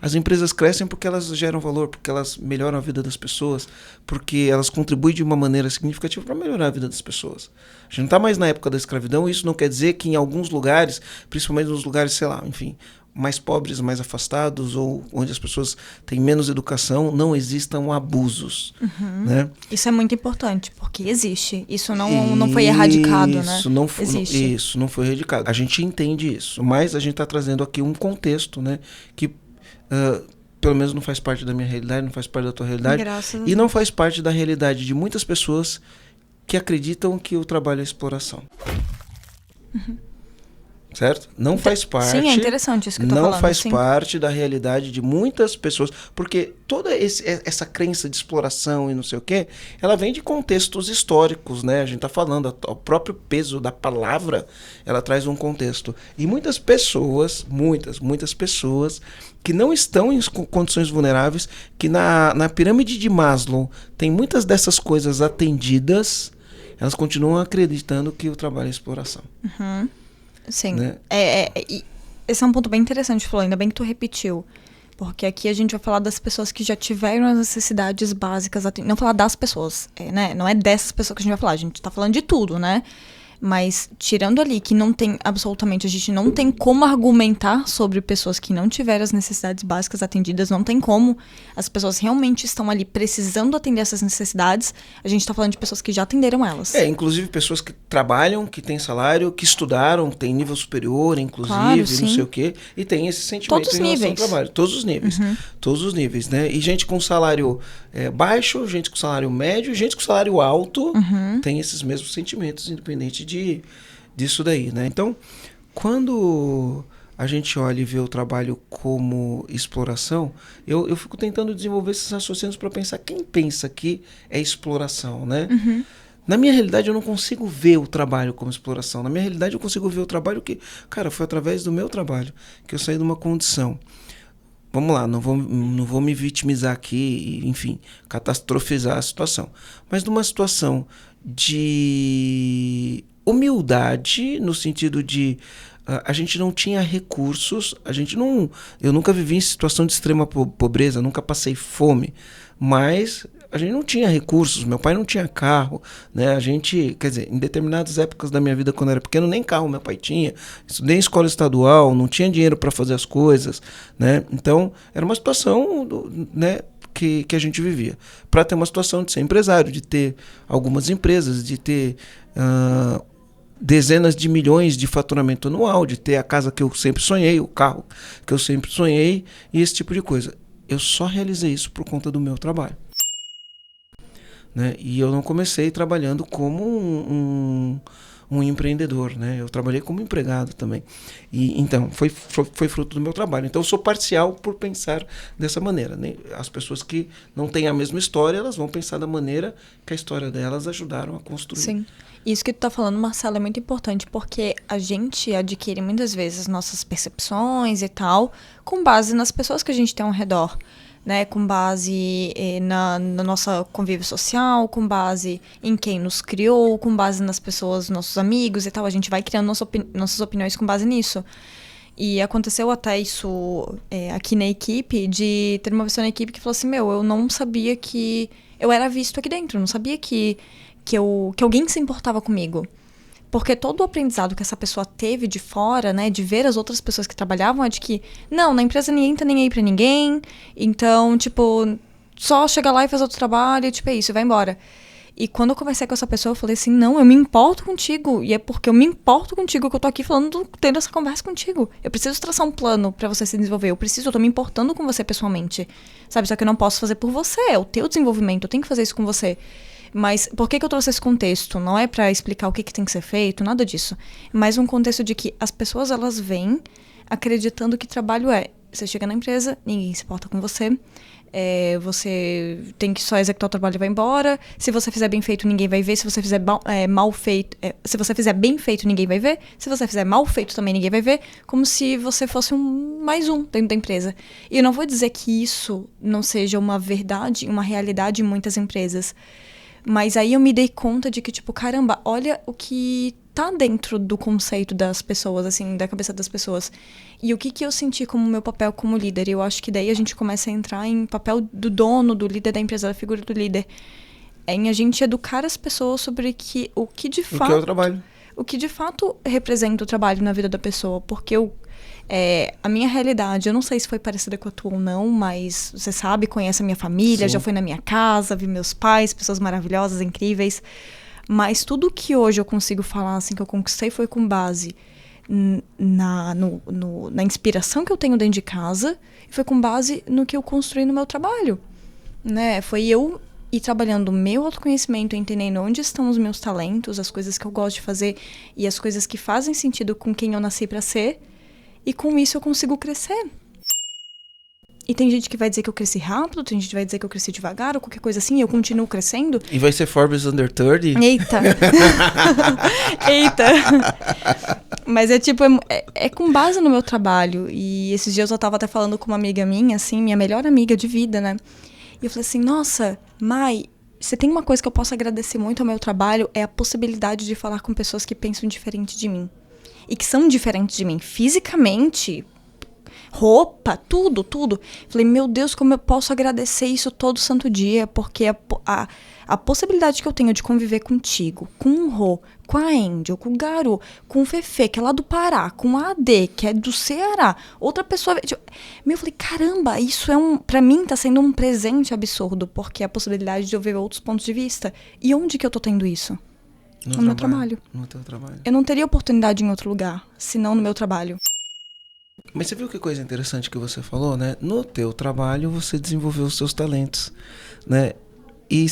As empresas crescem porque elas geram valor, porque elas melhoram a vida das pessoas, porque elas contribuem de uma maneira significativa para melhorar a vida das pessoas. A gente não está mais na época da escravidão, isso não quer dizer que em alguns lugares, principalmente nos lugares, sei lá, enfim, mais pobres, mais afastados, ou onde as pessoas têm menos educação, não existam abusos. Né? Isso é muito importante, porque existe. Isso não foi erradicado, né? Existe. Isso não foi erradicado. A gente entende isso, mas a gente está trazendo aqui um contexto, né, que pelo menos não faz parte da minha realidade, não faz parte da tua realidade. E não faz parte da realidade de muitas pessoas que acreditam que o trabalho é exploração. Certo? Não faz parte. Sim, é interessante isso que eu tô falando. Não faz parte da realidade de muitas pessoas, porque toda essa crença de exploração e não sei o quê, ela vem de contextos históricos, né? A gente tá falando, o próprio peso da palavra, ela traz um contexto. E muitas pessoas que não estão em condições vulneráveis, que na pirâmide de Maslow tem muitas dessas coisas atendidas, elas continuam acreditando que o trabalho é exploração. Sim. Né? Esse é um ponto bem interessante, falou. Ainda bem que tu repetiu. Porque aqui a gente vai falar das pessoas que já tiveram as necessidades básicas. Não falar das pessoas, né? Não é dessas pessoas que a gente vai falar. A gente tá falando de tudo, né? Mas tirando ali que não tem absolutamente, a gente não tem como argumentar sobre pessoas que não tiveram as necessidades básicas atendidas, não tem como. As pessoas realmente estão ali precisando atender essas necessidades. A gente tá falando de pessoas que já atenderam elas. Inclusive pessoas que trabalham, que têm salário, que estudaram, têm nível superior, inclusive, claro, não sei o quê, e tem esse sentimento em relação ao trabalho. Todos os níveis. Todos os níveis, né? E gente com salário baixo, gente com salário médio, gente com salário alto, tem esses mesmos sentimentos, independente disso daí, né? Então, quando a gente olha e vê o trabalho como exploração, eu fico tentando desenvolver esses raciocínios para pensar, quem pensa que é exploração, né? Na minha realidade, eu não consigo ver o trabalho como exploração. Na minha realidade, eu consigo ver o trabalho que, cara, foi através do meu trabalho que eu saí de uma condição. Vamos lá, não vou me vitimizar aqui, enfim, catastrofizar a situação. Mas numa situação de humildade, no sentido de a gente não tinha recursos, eu nunca vivi em situação de extrema pobreza, nunca passei fome, mas a gente não tinha recursos, meu pai não tinha carro, né? A gente, quer dizer, em determinadas épocas da minha vida, quando eu era pequeno, nem carro meu pai tinha, estudei em escola estadual, não tinha dinheiro para fazer as coisas, né? Então, era uma situação, né, que a gente vivia. Para ter uma situação de ser empresário, de ter algumas empresas, de ter dezenas de milhões de faturamento anual, de ter a casa que eu sempre sonhei, o carro que eu sempre sonhei e esse tipo de coisa. Eu só realizei isso por conta do meu trabalho. Né? E eu não comecei trabalhando como um empreendedor, né? Eu trabalhei como empregado também. E então foi fruto do meu trabalho. Então eu sou parcial por pensar dessa maneira, né? As pessoas que não têm a mesma história, elas vão pensar da maneira que a história delas ajudaram a construir. Sim. Isso que tu tá falando, Marcelo, é muito importante, porque a gente adquire muitas vezes nossas percepções e tal com base nas pessoas que a gente tem ao redor. Né, com base na nossa convívio social, com base em quem nos criou, com base nas pessoas, nossos amigos e tal. A gente vai criando nossas opiniões com base nisso. E aconteceu até isso aqui na equipe, de ter uma pessoa na equipe que falou assim, eu não sabia que eu era visto aqui dentro, eu não sabia que alguém se importava comigo. Porque todo o aprendizado que essa pessoa teve de fora, né, de ver as outras pessoas que trabalhavam, é de que, não, na empresa ninguém tá nem aí pra ninguém, então, tipo, só chega lá e faz outro trabalho, e, tipo, é isso, vai embora. E quando eu conversei com essa pessoa, eu falei assim, não, eu me importo contigo, e é porque eu me importo contigo que eu tô aqui tendo essa conversa contigo. Eu preciso traçar um plano pra você se desenvolver, eu tô me importando com você pessoalmente, sabe? Só que eu não posso fazer por você, é o teu desenvolvimento, eu tenho que fazer isso com você. Mas por que eu trouxe esse contexto? Não é pra explicar o que tem que ser feito, nada disso. É mais um contexto de que as pessoas, elas vêm acreditando que trabalho é... Você chega na empresa, ninguém se importa com você. Você tem que só executar o trabalho e vai embora. Se você fizer bem feito, ninguém vai ver. Se você fizer mal feito... se você fizer bem feito, ninguém vai ver. Se você fizer mal feito, também ninguém vai ver. Como se você fosse mais um dentro da empresa. E eu não vou dizer que isso não seja uma verdade, uma realidade em muitas empresas. Mas aí eu me dei conta de que, tipo, caramba, olha o que tá dentro do conceito das pessoas, assim, da cabeça das pessoas. E o que eu senti como meu papel como líder. E eu acho que daí a gente começa a entrar em papel do dono, do líder da empresa, da figura do líder. Em a gente educar as pessoas sobre o que de fato... O que é o trabalho. O que de fato representa o trabalho na vida da pessoa. Porque a minha realidade, eu não sei se foi parecida com a tua ou não, mas você sabe, conhece a minha família, Sim. Já foi na minha casa, vi meus pais, pessoas maravilhosas, incríveis. Mas tudo que hoje eu consigo falar, assim, que eu conquistei foi com base na inspiração que eu tenho dentro de casa e foi com base no que eu construí no meu trabalho, né? Foi eu ir trabalhando o meu autoconhecimento, entendendo onde estão os meus talentos, as coisas que eu gosto de fazer e as coisas que fazem sentido com quem eu nasci pra ser, e com isso eu consigo crescer. E tem gente que vai dizer que eu cresci rápido, tem gente que vai dizer que eu cresci devagar, ou qualquer coisa assim, e eu continuo crescendo. E vai ser Forbes Under 30? Eita! Eita! Mas é com base no meu trabalho. E esses dias eu tava até falando com uma amiga minha, assim, minha melhor amiga de vida, né? E eu falei assim, nossa, Mai, você tem uma coisa que eu posso agradecer muito ao meu trabalho, é a possibilidade de falar com pessoas que pensam diferente de mim. E que são diferentes de mim fisicamente, roupa, tudo. Falei, meu Deus, como eu posso agradecer isso todo santo dia, porque a possibilidade que eu tenho de conviver contigo, com o Rô, com a Angel, com o Garu, com o Fefe, que é lá do Pará, com a AD, que é do Ceará, outra pessoa... eu falei, caramba, isso pra mim tá sendo um presente absurdo, porque é a possibilidade de eu ver outros pontos de vista. E onde que eu tô tendo isso? No meu trabalho. No teu trabalho. Eu não teria oportunidade em outro lugar, senão no meu trabalho. Mas você viu que coisa interessante que você falou, né? No teu trabalho você desenvolveu os seus talentos, né? E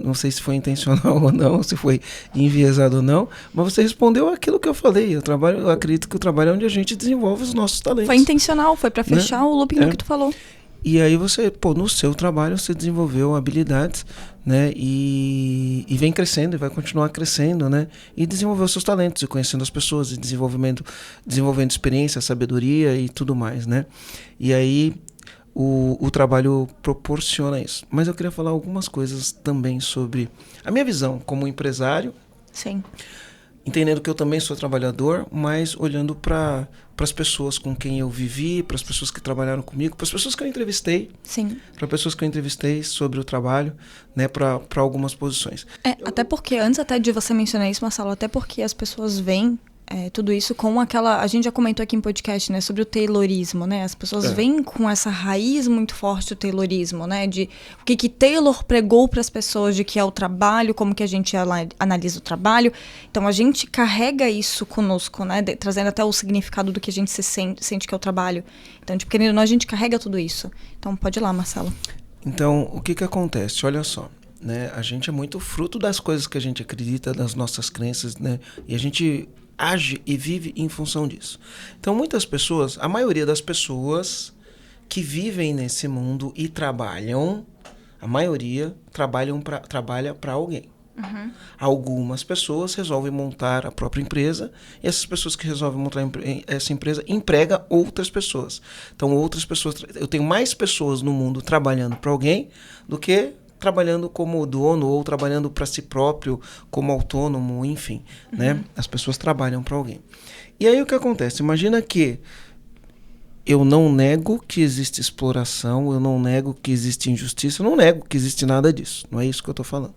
não sei se foi intencional ou não, se foi enviesado ou não, mas você respondeu aquilo que eu falei. Eu acredito que o trabalho é onde a gente desenvolve os nossos talentos. Foi intencional, foi pra fechar, né? O looping do que tu falou. E aí você, no seu trabalho você desenvolveu habilidades, né? E vem crescendo e vai continuar crescendo, né? E desenvolveu seus talentos, e conhecendo as pessoas, e desenvolvendo experiência, sabedoria e tudo mais, né? E aí o trabalho proporciona isso. Mas eu queria falar algumas coisas também sobre a minha visão como empresário. Sim. Entendendo que eu também sou trabalhador, mas olhando para as pessoas com quem eu vivi, para as pessoas que trabalharam comigo, para as pessoas que eu entrevistei. Sim. Para pessoas que eu entrevistei sobre o trabalho, né, para algumas posições. Até porque, antes até de você mencionar isso, Marcelo, até porque as pessoas veem tudo isso com aquela... A gente já comentou aqui em podcast, né, sobre o taylorismo, né? As pessoas vêm com essa raiz muito forte do taylorismo, né? De o que Taylor pregou para as pessoas de que é o trabalho, como que a gente analisa o trabalho. Então, a gente carrega isso conosco, né? Trazendo até o significado do que a gente sente que é o trabalho. Então, tipo, querendo ou não, a gente carrega tudo isso. Então, pode ir lá, Marcelo. Então, o que acontece? Olha só, né? A gente é muito fruto das coisas que a gente acredita, das nossas crenças, né? E a gente age e vive em função disso. Então, muitas pessoas, a maioria das pessoas que vivem nesse mundo e trabalham, a maioria trabalha para alguém. Uhum. Algumas pessoas resolvem montar a própria empresa, e essas pessoas que resolvem montar essa empresa empregam outras pessoas. Então, eu tenho mais pessoas no mundo trabalhando para alguém do que trabalhando como dono ou trabalhando para si próprio como autônomo, enfim, né? As pessoas trabalham para alguém. E aí o que acontece? Imagina que eu não nego que existe exploração, eu não nego que existe injustiça, eu não nego que existe nada disso, não é isso que eu estou falando.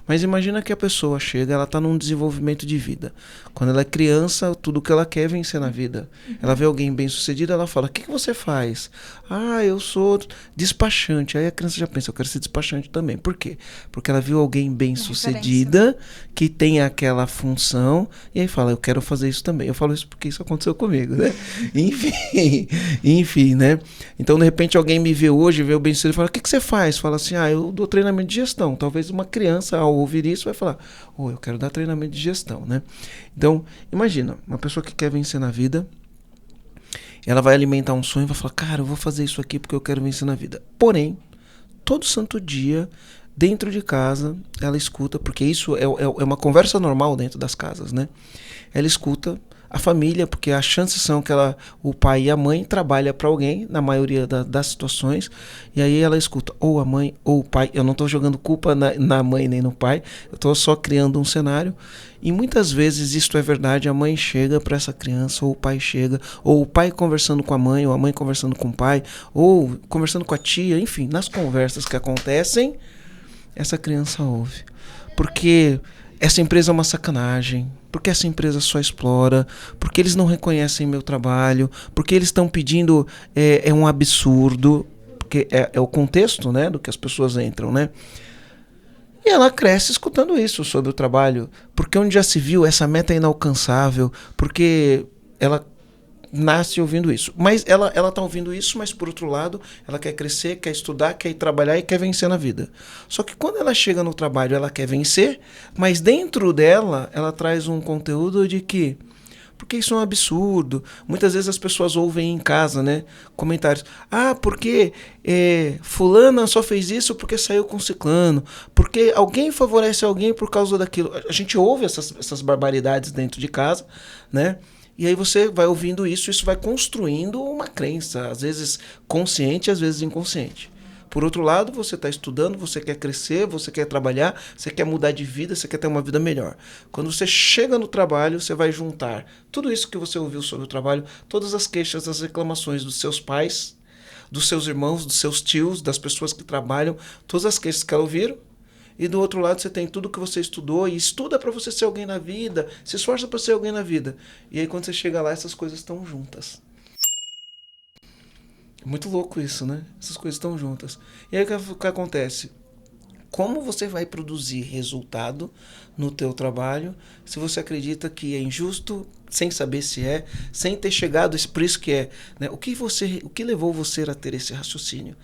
Mas imagina que a pessoa chega, ela está num desenvolvimento de vida. Quando ela é criança, tudo que ela quer é vencer na vida. Ela vê alguém bem sucedido, ela fala, o que você faz? Ah, eu sou despachante. Aí a criança já pensa, eu quero ser despachante também. Por quê? Porque ela viu alguém bem sucedida, que tem aquela função, e aí fala, eu quero fazer isso também. Eu falo isso porque isso aconteceu comigo, né? Enfim, né? Então, de repente, alguém me vê hoje, vê o bem sucedido e fala, o que você faz? Fala assim, eu dou treinamento de gestão. Talvez uma criança, ao ouvir isso, vai falar, eu quero dar treinamento de gestão, né? Então, imagina, uma pessoa que quer vencer na vida Ela vai alimentar um sonho e vai falar, cara, eu vou fazer isso aqui porque eu quero vencer na vida. Porém, todo santo dia, dentro de casa, ela escuta, porque isso é uma conversa normal dentro das casas, né? Ela escuta a família, porque as chances são que o pai e a mãe trabalham para alguém, na maioria das situações, e aí ela escuta ou a mãe ou o pai. Eu não estou jogando culpa na mãe nem no pai, eu estou só criando um cenário, e muitas vezes isto é verdade, a mãe chega para essa criança, ou o pai chega, ou o pai conversando com a mãe, ou a mãe conversando com o pai, ou conversando com a tia, enfim, nas conversas que acontecem, essa criança ouve. Porque essa empresa é uma sacanagem, porque essa empresa só explora, porque eles não reconhecem meu trabalho, porque eles estão pedindo, é um absurdo, porque é o contexto, né, do que as pessoas entram, né? E ela cresce escutando isso sobre o trabalho, porque onde já se viu, essa meta é inalcançável, porque ela nasce ouvindo isso. Mas ela tá ouvindo isso, mas por outro lado, ela quer crescer, quer estudar, quer ir trabalhar e quer vencer na vida. Só que quando ela chega no trabalho, ela quer vencer, mas dentro dela, ela traz um conteúdo de que, porque isso é um absurdo. Muitas vezes as pessoas ouvem em casa, né, comentários. Ah, porque fulana só fez isso porque saiu com ciclano. Porque alguém favorece alguém por causa daquilo. A gente ouve essas barbaridades dentro de casa, né? E aí você vai ouvindo isso vai construindo uma crença, às vezes consciente, às vezes inconsciente. Por outro lado, você está estudando, você quer crescer, você quer trabalhar, você quer mudar de vida, você quer ter uma vida melhor. Quando você chega no trabalho, você vai juntar tudo isso que você ouviu sobre o trabalho, todas as queixas, as reclamações dos seus pais, dos seus irmãos, dos seus tios, das pessoas que trabalham, todas as queixas que ela ouviram. E do outro lado você tem tudo que você estudou e estuda para você ser alguém na vida, se esforça para ser alguém na vida. E aí quando você chega lá, essas coisas estão juntas. É muito louco isso, né? Essas coisas estão juntas. E aí o que acontece? Como você vai produzir resultado no teu trabalho se você acredita que é injusto, sem saber se é, sem ter chegado, por isso que é, né? O que levou você a ter esse raciocínio,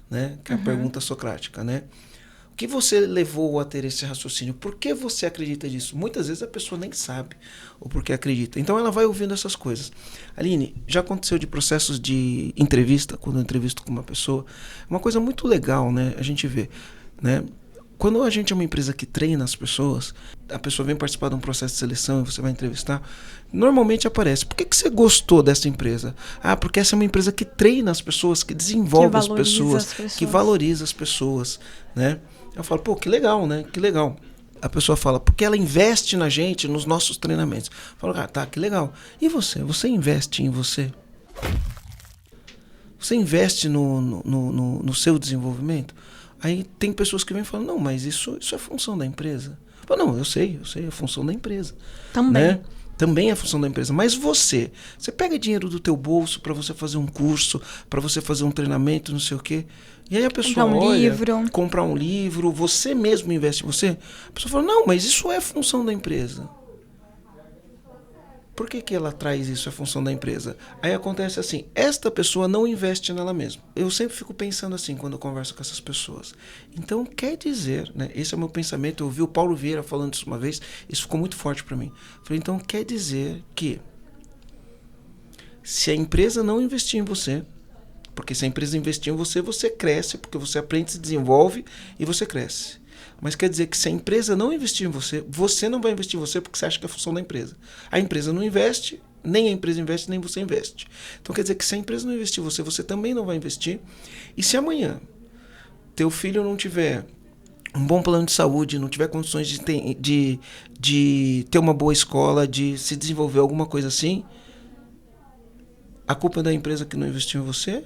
né? Que é a pergunta socrática, né? O que você levou a ter esse raciocínio? Por que você acredita nisso? Muitas vezes a pessoa nem sabe o porquê acredita. Então ela vai ouvindo essas coisas. Aline, já aconteceu de processos de entrevista, quando eu entrevisto com uma pessoa, uma coisa muito legal, né? A gente vê, né? Quando a gente é uma empresa que treina as pessoas, a pessoa vem participar de um processo de seleção e você vai entrevistar, normalmente aparece. Por que você gostou dessa empresa? Ah, porque essa é uma empresa que treina as pessoas, que desenvolve as pessoas, que valoriza as pessoas, né? Eu falo, pô, que legal, né? Que legal. A pessoa fala, porque ela investe na gente, nos nossos treinamentos. Eu falo, ah, tá, que legal. E você? Você investe em você? Você investe no seu desenvolvimento? Aí tem pessoas que vêm e falam, não, mas isso é função da empresa. Eu falo, não, eu sei, é função da empresa. Também. Né? Também é função da empresa. Mas você pega dinheiro do teu bolso para você fazer um curso, para você fazer um treinamento, não sei o quê. E aí a pessoa comprar um livro, você mesmo investe em você. A pessoa fala, não, mas isso é função da empresa. Por que ela traz isso, a função da empresa? Aí acontece assim, esta pessoa não investe nela mesma. Eu sempre fico pensando assim, quando eu converso com essas pessoas. Então, quer dizer, né, esse é o meu pensamento, eu ouvi o Paulo Vieira falando isso uma vez, isso ficou muito forte para mim. Eu falei, então, quer dizer que se a empresa não investir em você, porque se a empresa investir em você, você cresce, porque você aprende, se desenvolve e você cresce. Mas quer dizer que se a empresa não investir em você, você não vai investir em você porque você acha que é a função da empresa. A empresa não investe, nem a empresa investe, nem você investe. Então quer dizer que se a empresa não investir em você, você também não vai investir. E se amanhã teu filho não tiver um bom plano de saúde, não tiver condições de ter uma boa escola, de se desenvolver alguma coisa assim, a culpa é da empresa que não investiu em você?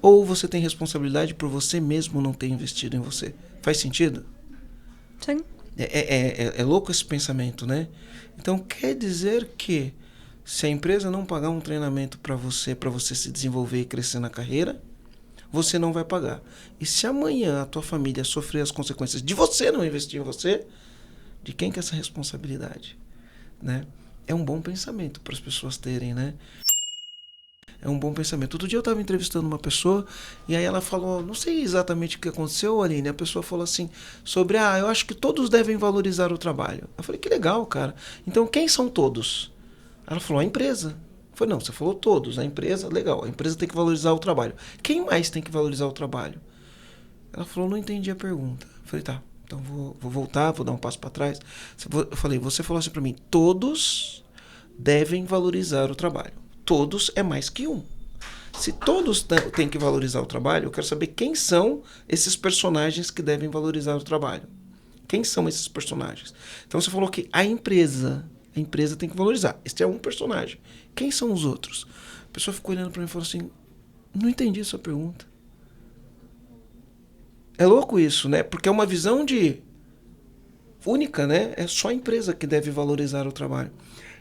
Ou você tem responsabilidade por você mesmo não ter investido em você? Faz sentido? Sim. É louco esse pensamento, né? Então quer dizer que se a empresa não pagar um treinamento para você se desenvolver e crescer na carreira, você não vai pagar. E se amanhã a tua família sofrer as consequências de você não investir em você, de quem que é essa responsabilidade? Né? É um bom pensamento para as pessoas terem, né? É um bom pensamento. Outro dia eu estava entrevistando uma pessoa e aí ela falou, não sei exatamente o que aconteceu, Aline, a pessoa falou assim, sobre, eu acho que todos devem valorizar o trabalho. Eu falei, que legal, cara. Então quem são todos? Ela falou, a empresa. Eu falei, não, você falou todos, a empresa, legal, a empresa tem que valorizar o trabalho. Quem mais tem que valorizar o trabalho? Ela falou, não entendi a pergunta. Eu falei, tá, então vou voltar, vou dar um passo para trás. Eu falei, você falou assim para mim, todos devem valorizar o trabalho. Todos é mais que um. Se todos têm que valorizar o trabalho, eu quero saber quem são esses personagens que devem valorizar o trabalho. Quem são esses personagens? Então você falou que a empresa tem que valorizar. Este é um personagem. Quem são os outros? A pessoa ficou olhando para mim e falou assim, não entendi a sua pergunta. É louco isso, né? Porque é uma visão única, né? É só a empresa que deve valorizar o trabalho.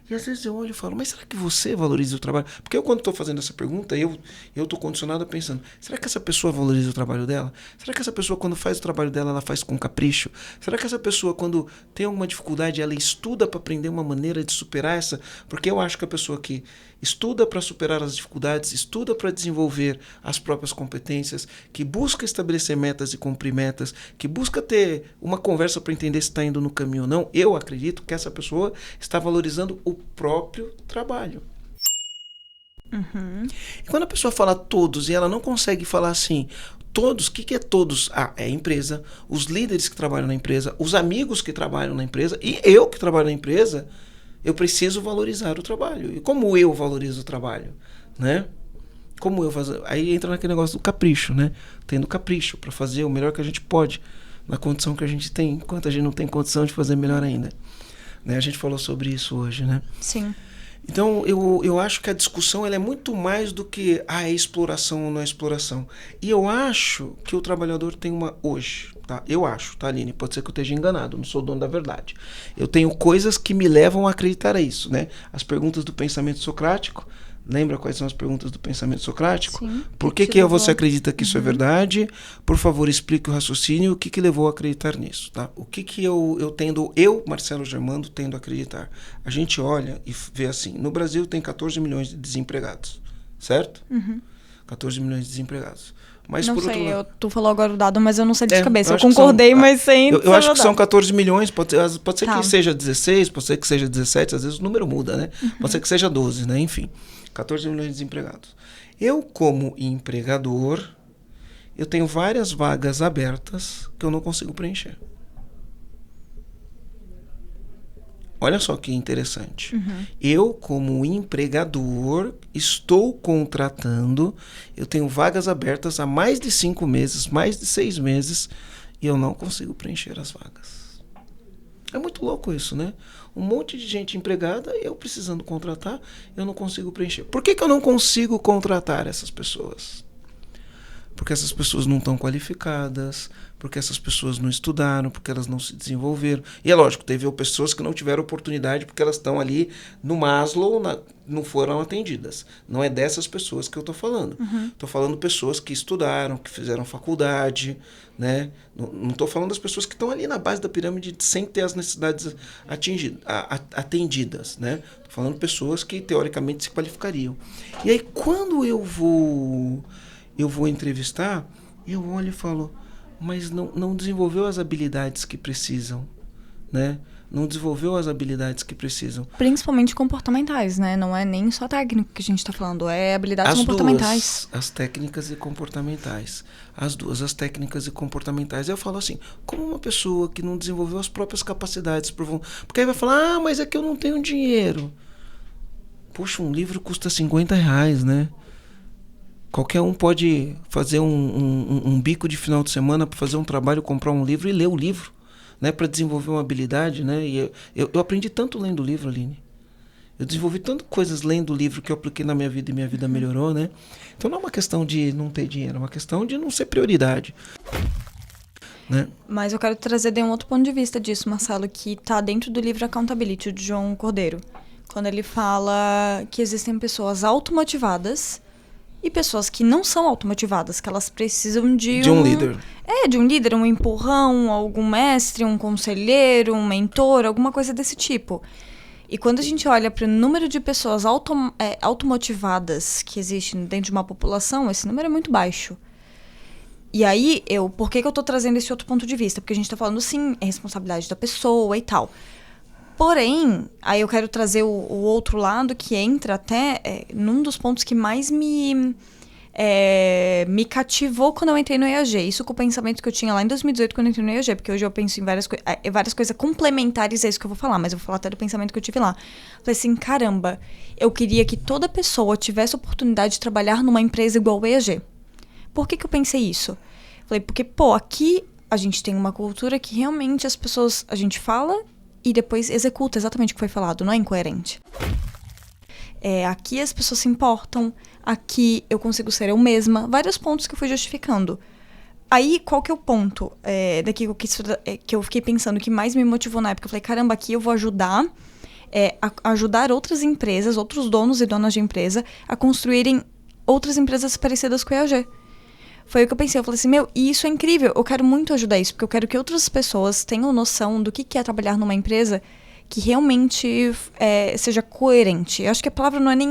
E às vezes eu olho e falo, mas será que você valoriza o trabalho? Porque eu, quando estou fazendo essa pergunta, eu estou condicionado pensando, será que essa pessoa valoriza o trabalho dela? Será que essa pessoa, quando faz o trabalho dela, ela faz com capricho? Será que essa pessoa, quando tem alguma dificuldade, ela estuda para aprender uma maneira de superar essa? Porque eu acho que a pessoa que estuda para superar as dificuldades, estuda para desenvolver as próprias competências, que busca estabelecer metas e cumprir metas, que busca ter uma conversa para entender se está indo no caminho ou não, eu acredito que essa pessoa está valorizando o próprio trabalho. Uhum. E quando a pessoa fala todos e ela não consegue falar assim, todos, o que é todos? É a empresa, os líderes que trabalham na empresa, os amigos que trabalham na empresa e eu que trabalho na empresa, eu preciso valorizar o trabalho. E como eu valorizo o trabalho, né? Como eu faço? Aí entra naquele negócio do capricho, né? Tendo capricho para fazer o melhor que a gente pode, na condição que a gente tem, enquanto a gente não tem condição de fazer melhor ainda. Né? A gente falou sobre isso hoje, né? Sim. Então, eu acho que a discussão ela é muito mais do que é exploração ou não é exploração. E eu acho que o trabalhador tem uma... Hoje, tá? Eu acho, tá, Aline? Pode ser que eu esteja enganado, não sou dono da verdade. Eu tenho coisas que me levam a acreditar a isso, né? As perguntas do pensamento socrático. Lembra quais são as perguntas do pensamento socrático? Sim. Por que você acredita que isso é verdade? Por favor, explique o raciocínio e o que levou a acreditar nisso, tá? O que eu, Marcelo Germando, tendo a acreditar? A gente olha e vê assim, no Brasil tem 14 milhões de desempregados, certo? 14 milhões de desempregados. Mas não por sei, outro lado, tu falou agora o dado, mas eu não sei de cabeça. Eu acho que concordei, mas sem... Eu acho que são 14 milhões, pode ser Tá. que seja 16, pode ser que seja 17, às vezes o número muda, né? Pode ser que seja 12, né? Enfim, 14 milhões de desempregados. Eu, como empregador, eu tenho várias vagas abertas que eu não consigo preencher. Olha só que interessante. Eu, como empregador, estou contratando, eu tenho vagas abertas há mais de 5 meses, mais de 6 meses, e eu não consigo preencher as vagas. É muito louco isso, né? Um monte de gente empregada, eu precisando contratar, eu não consigo preencher. Por que eu não consigo contratar essas pessoas? Porque essas pessoas não estão qualificadas, porque essas pessoas não estudaram, porque elas não se desenvolveram. E é lógico, teve pessoas que não tiveram oportunidade porque elas estão ali no Maslow, não foram atendidas. Não é dessas pessoas que eu estou falando. Estou falando pessoas que estudaram, que fizeram faculdade, né? Não estou falando das pessoas que estão ali na base da pirâmide sem ter as necessidades atendidas, né? Estou falando pessoas que teoricamente se qualificariam. E aí quando eu vou entrevistar, eu olho e falo, mas não desenvolveu as habilidades que precisam, né? Não desenvolveu as habilidades que precisam. Principalmente comportamentais, né? Não é nem só técnico que a gente está falando, é habilidades comportamentais. As técnicas e comportamentais. As técnicas e comportamentais. Eu falo assim, como uma pessoa que não desenvolveu as próprias capacidades, porque aí vai falar, mas é que eu não tenho dinheiro. Poxa, um livro custa R$50, né? Qualquer um pode fazer um bico de final de semana para fazer um trabalho, comprar um livro e ler o livro, né, para desenvolver uma habilidade, né? E eu aprendi tanto lendo o livro, Aline. Eu desenvolvi tantas coisas lendo o livro que eu apliquei na minha vida e minha vida melhorou, né? Então não é uma questão de não ter dinheiro, é uma questão de não ser prioridade, né? Mas eu quero trazer de um outro ponto de vista disso, Marcelo, que está dentro do livro Accountability, de João Cordeiro. Quando ele fala que existem pessoas automotivadas e pessoas que não são automotivadas, que elas precisam de um líder. De um líder, um empurrão, algum mestre, um conselheiro, um mentor, alguma coisa desse tipo. E quando a gente olha para o número de pessoas automotivadas que existe dentro de uma população, esse número é muito baixo. E aí, por que eu estou trazendo esse outro ponto de vista? Porque a gente está falando, sim, é responsabilidade da pessoa e tal. Porém, aí eu quero trazer o outro lado que entra até num dos pontos que mais me cativou quando eu entrei no EAG. Isso com o pensamento que eu tinha lá em 2018 quando eu entrei no EAG, porque hoje eu penso em várias coisas complementares a isso que eu vou falar, mas eu vou falar até do pensamento que eu tive lá. Falei assim, caramba, eu queria que toda pessoa tivesse a oportunidade de trabalhar numa empresa igual o EAG. Por que eu pensei isso? Falei, porque, aqui a gente tem uma cultura que realmente as pessoas, a gente fala e depois executa exatamente o que foi falado, não é incoerente. Aqui as pessoas se importam, aqui eu consigo ser eu mesma, vários pontos que eu fui justificando. Aí, qual que é o ponto daqui que eu fiquei pensando, que mais me motivou na época? Eu falei, caramba, aqui eu vou ajudar outras empresas, outros donos e donas de empresa a construírem outras empresas parecidas com a EAG. Foi o que eu pensei, eu falei assim, e isso é incrível, eu quero muito ajudar isso, porque eu quero que outras pessoas tenham noção do que é trabalhar numa empresa que realmente seja coerente. Eu acho que a palavra não é nem,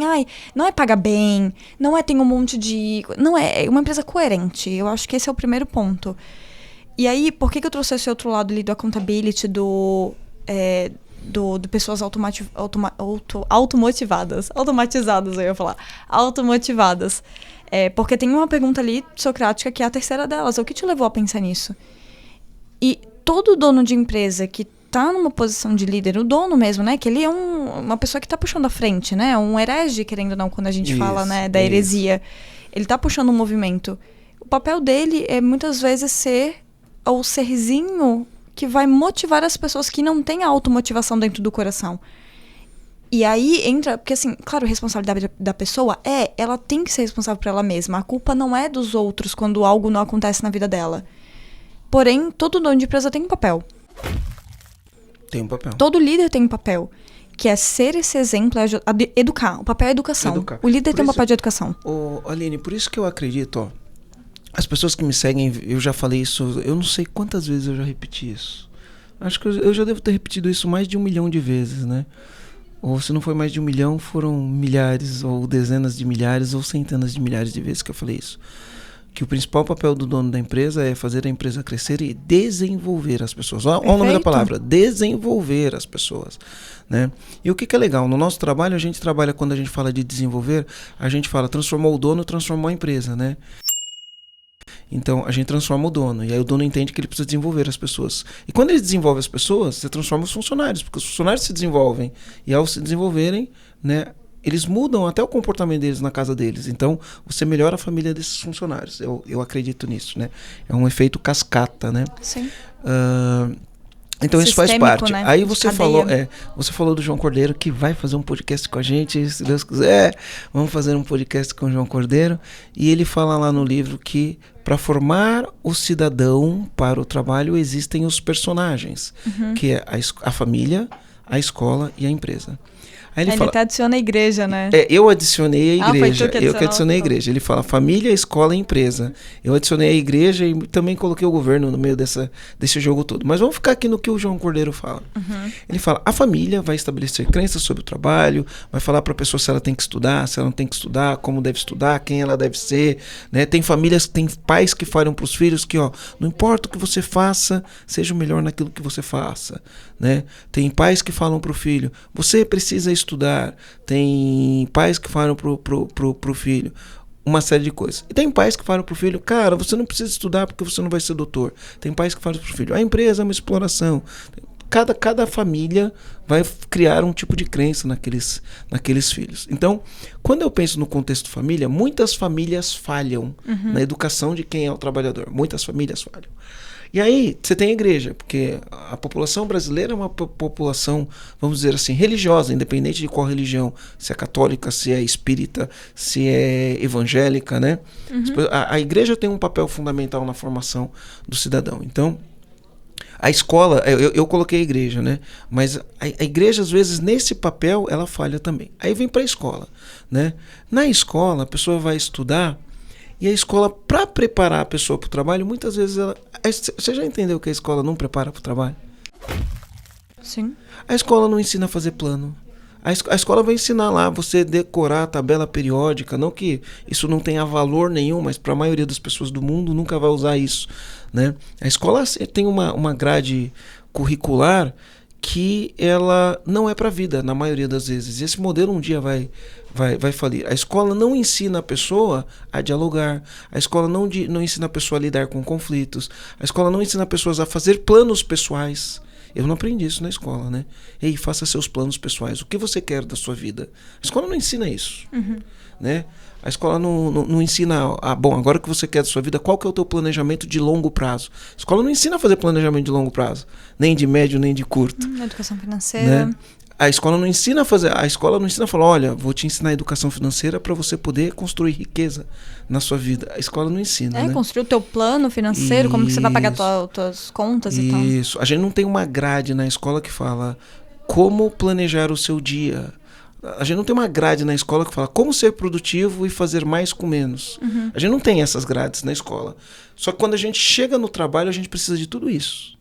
não é pagar bem, não é ter um monte de... Não, é uma empresa coerente. Eu acho que esse é o primeiro ponto. E aí, por que eu trouxe esse outro lado ali do accountability, do pessoas automatizadas, eu ia falar, automotivadas. Porque tem uma pergunta ali, socrática, que é a terceira delas. O que te levou a pensar nisso? E todo dono de empresa que tá numa posição de líder, o dono mesmo, né? Que ele é uma pessoa que tá puxando a frente, né? Um herege, querendo ou não, quando a gente fala, né, da heresia. Ele tá puxando um movimento. O papel dele é, muitas vezes, ser o serzinho que vai motivar as pessoas que não têm a automotivação dentro do coração. E aí entra, porque assim, claro, a responsabilidade da pessoa ela tem que ser responsável por ela mesma. A culpa não é dos outros quando algo não acontece na vida dela. Porém, todo dono de empresa tem um papel. Tem um papel. Todo líder tem um papel, que é ser esse exemplo, educar. O papel é educação. O líder tem um papel de educação. Aline, por isso que eu acredito, as pessoas que me seguem, eu já falei isso, eu não sei quantas vezes eu já repeti isso. Acho que eu já devo ter repetido isso mais de 1 milhão de vezes, né? Ou se não foi mais de 1 milhão, foram milhares, ou dezenas de milhares, ou centenas de milhares de vezes que eu falei isso. Que o principal papel do dono da empresa é fazer a empresa crescer e desenvolver as pessoas. Olha o nome da palavra, desenvolver as pessoas, né? E o que é legal, no nosso trabalho, a gente trabalha, quando a gente fala de desenvolver, a gente fala transformou o dono, transformou a empresa, né? Então, a gente transforma o dono, e aí o dono entende que ele precisa desenvolver as pessoas. E quando ele desenvolve as pessoas, você transforma os funcionários, porque os funcionários se desenvolvem, e ao se desenvolverem, né, eles mudam até o comportamento deles na casa deles. Então, você melhora a família desses funcionários. Eu acredito nisso, né? É um efeito cascata, né? Sim. Então isso faz parte. Né? Aí você falou do João Cordeiro, que vai fazer um podcast com a gente, se Deus quiser. Vamos fazer um podcast com o João Cordeiro. E ele fala lá no livro que para formar o cidadão para o trabalho existem os personagens, que é a família, a escola e a empresa. Aí ele fala, até adiciona a igreja, né? Eu adicionei a igreja. Eu que adicionei a igreja. Ele fala família, escola e empresa. Eu adicionei a igreja e também coloquei o governo no meio desse jogo todo. Mas vamos ficar aqui no que o João Cordeiro fala. Ele fala, a família vai estabelecer crenças sobre o trabalho, vai falar para a pessoa se ela tem que estudar, se ela não tem que estudar, como deve estudar, quem ela deve ser, né? Tem famílias, tem pais que falam para os filhos que, não importa o que você faça, seja o melhor naquilo que você faça, né? Tem pais que falam para o filho, você precisa estudar. Tem pais que falam pro filho uma série de coisas. E tem pais que falam pro filho, cara, você não precisa estudar porque você não vai ser doutor. Tem pais que falam pro filho, a empresa é uma exploração. Cada família vai criar um tipo de crença naqueles filhos. Então, quando eu penso no contexto família, muitas famílias falham na educação de quem é o trabalhador. Muitas famílias falham. E aí, você tem a igreja, porque a população brasileira é uma população, vamos dizer assim, religiosa, independente de qual religião, se é católica, se é espírita, se é evangélica, né? A igreja tem um papel fundamental na formação do cidadão. Então, a escola, eu coloquei a igreja, né? Mas a igreja, às vezes, nesse papel, ela falha também. Aí vem para a escola, né? Na escola, a pessoa vai estudar, e a escola, para preparar a pessoa para o trabalho, muitas vezes ela... Você já entendeu que a escola não prepara para o trabalho? Sim. A escola não ensina a fazer plano. A escola vai ensinar lá você decorar a tabela periódica. Não que isso não tenha valor nenhum, mas para a maioria das pessoas do mundo nunca vai usar isso, né? A escola tem uma grade curricular que ela não é para a vida, na maioria das vezes. E esse modelo um dia vai falir. A escola não ensina a pessoa a dialogar, a escola não ensina a pessoa a lidar com conflitos, a escola não ensina pessoas a fazer planos pessoais. Eu não aprendi isso na escola, né? Ei, faça seus planos pessoais. O que você quer da sua vida? A escola não ensina isso, né? A escola não ensina, bom, agora que você quer da sua vida, qual que é o teu planejamento de longo prazo? A escola não ensina a fazer planejamento de longo prazo, nem de médio, nem de curto. Educação financeira. Né? A escola não ensina a falar, olha, vou te ensinar educação financeira para você poder construir riqueza na sua vida. A escola não ensina, né? Construir o teu plano financeiro, como que você vai pagar tuas contas e tal. Isso. A gente não tem uma grade na escola que fala como planejar o seu dia. A gente não tem uma grade na escola que fala como ser produtivo e fazer mais com menos. A gente não tem essas grades na escola. Só que quando a gente chega no trabalho, a gente precisa de tudo isso.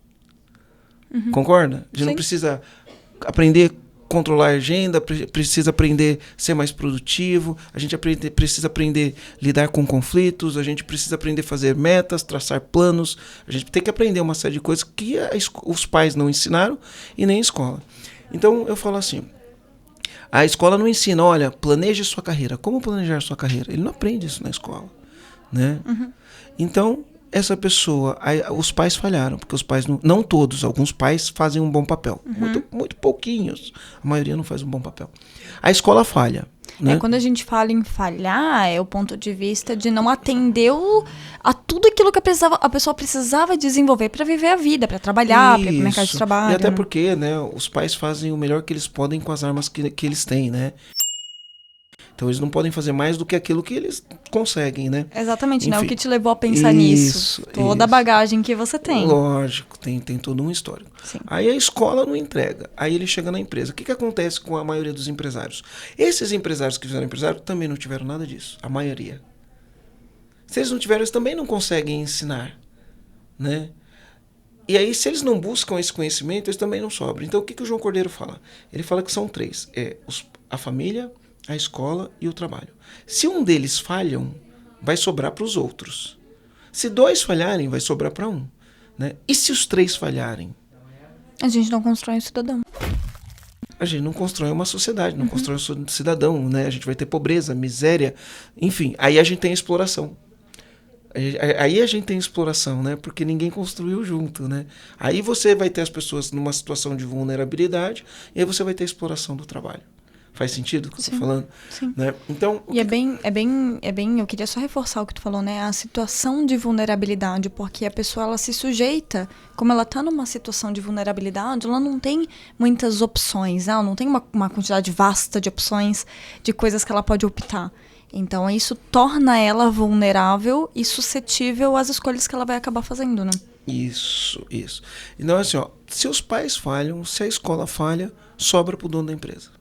Concorda? A gente não precisa aprender a controlar a agenda, precisa aprender a ser mais produtivo, a gente precisa aprender a lidar com conflitos, a gente precisa aprender a fazer metas, traçar planos. A gente tem que aprender uma série de coisas que os pais não ensinaram e nem a escola. Então, eu falo assim, a escola não ensina, olha, planeje sua carreira. Como planejar sua carreira? Ele não aprende isso na escola, né? Então, essa pessoa, os pais falharam, porque os pais, não todos, alguns pais fazem um bom papel. Muito pouquinhos. A maioria não faz um bom papel. A escola falha. Né? Quando a gente fala em falhar, é o ponto de vista de não atender a tudo aquilo que a pessoa precisava desenvolver para viver a vida, para trabalhar, para ir pro mercado de trabalho. E até porque, né, os pais fazem o melhor que eles podem com as armas que eles têm, né? Então eles não podem fazer mais do que aquilo que eles conseguem, né? Exatamente, enfim, né? O que te levou a pensar nisso? Toda a bagagem que você tem. Lógico, tem todo um histórico. Sim. Aí a escola não entrega. Aí ele chega na empresa. O que acontece com a maioria dos empresários? Esses empresários que fizeram empresário também não tiveram nada disso. A maioria. Se eles não tiveram, eles também não conseguem ensinar, né? E aí, se eles não buscam esse conhecimento, eles também não sobram. Então, o que o João Cordeiro fala? Ele fala que são 3. A família, a escola e o trabalho. Se um deles falham, vai sobrar para os outros. Se 2 falharem, vai sobrar para 1. Né? E se os 3 falharem? A gente não constrói um cidadão. A gente não constrói uma sociedade, não constrói um cidadão. Né? A gente vai ter pobreza, miséria, enfim. Aí a gente tem a exploração. Aí a gente tem exploração, né? Porque ninguém construiu junto, né? Aí você vai ter as pessoas numa situação de vulnerabilidade e aí você vai ter a exploração do trabalho. Faz sentido o que eu estou falando? Sim. Né? Então, e é bem, eu queria só reforçar o que tu falou, né? A situação de vulnerabilidade, porque a pessoa, ela se sujeita, como ela está numa situação de vulnerabilidade, ela não tem muitas opções, ela não tem uma quantidade vasta de opções de coisas que ela pode optar. Então, isso torna ela vulnerável e suscetível às escolhas que ela vai acabar fazendo, né? Isso. Então, assim, se os pais falham, se a escola falha, sobra para o dono da empresa.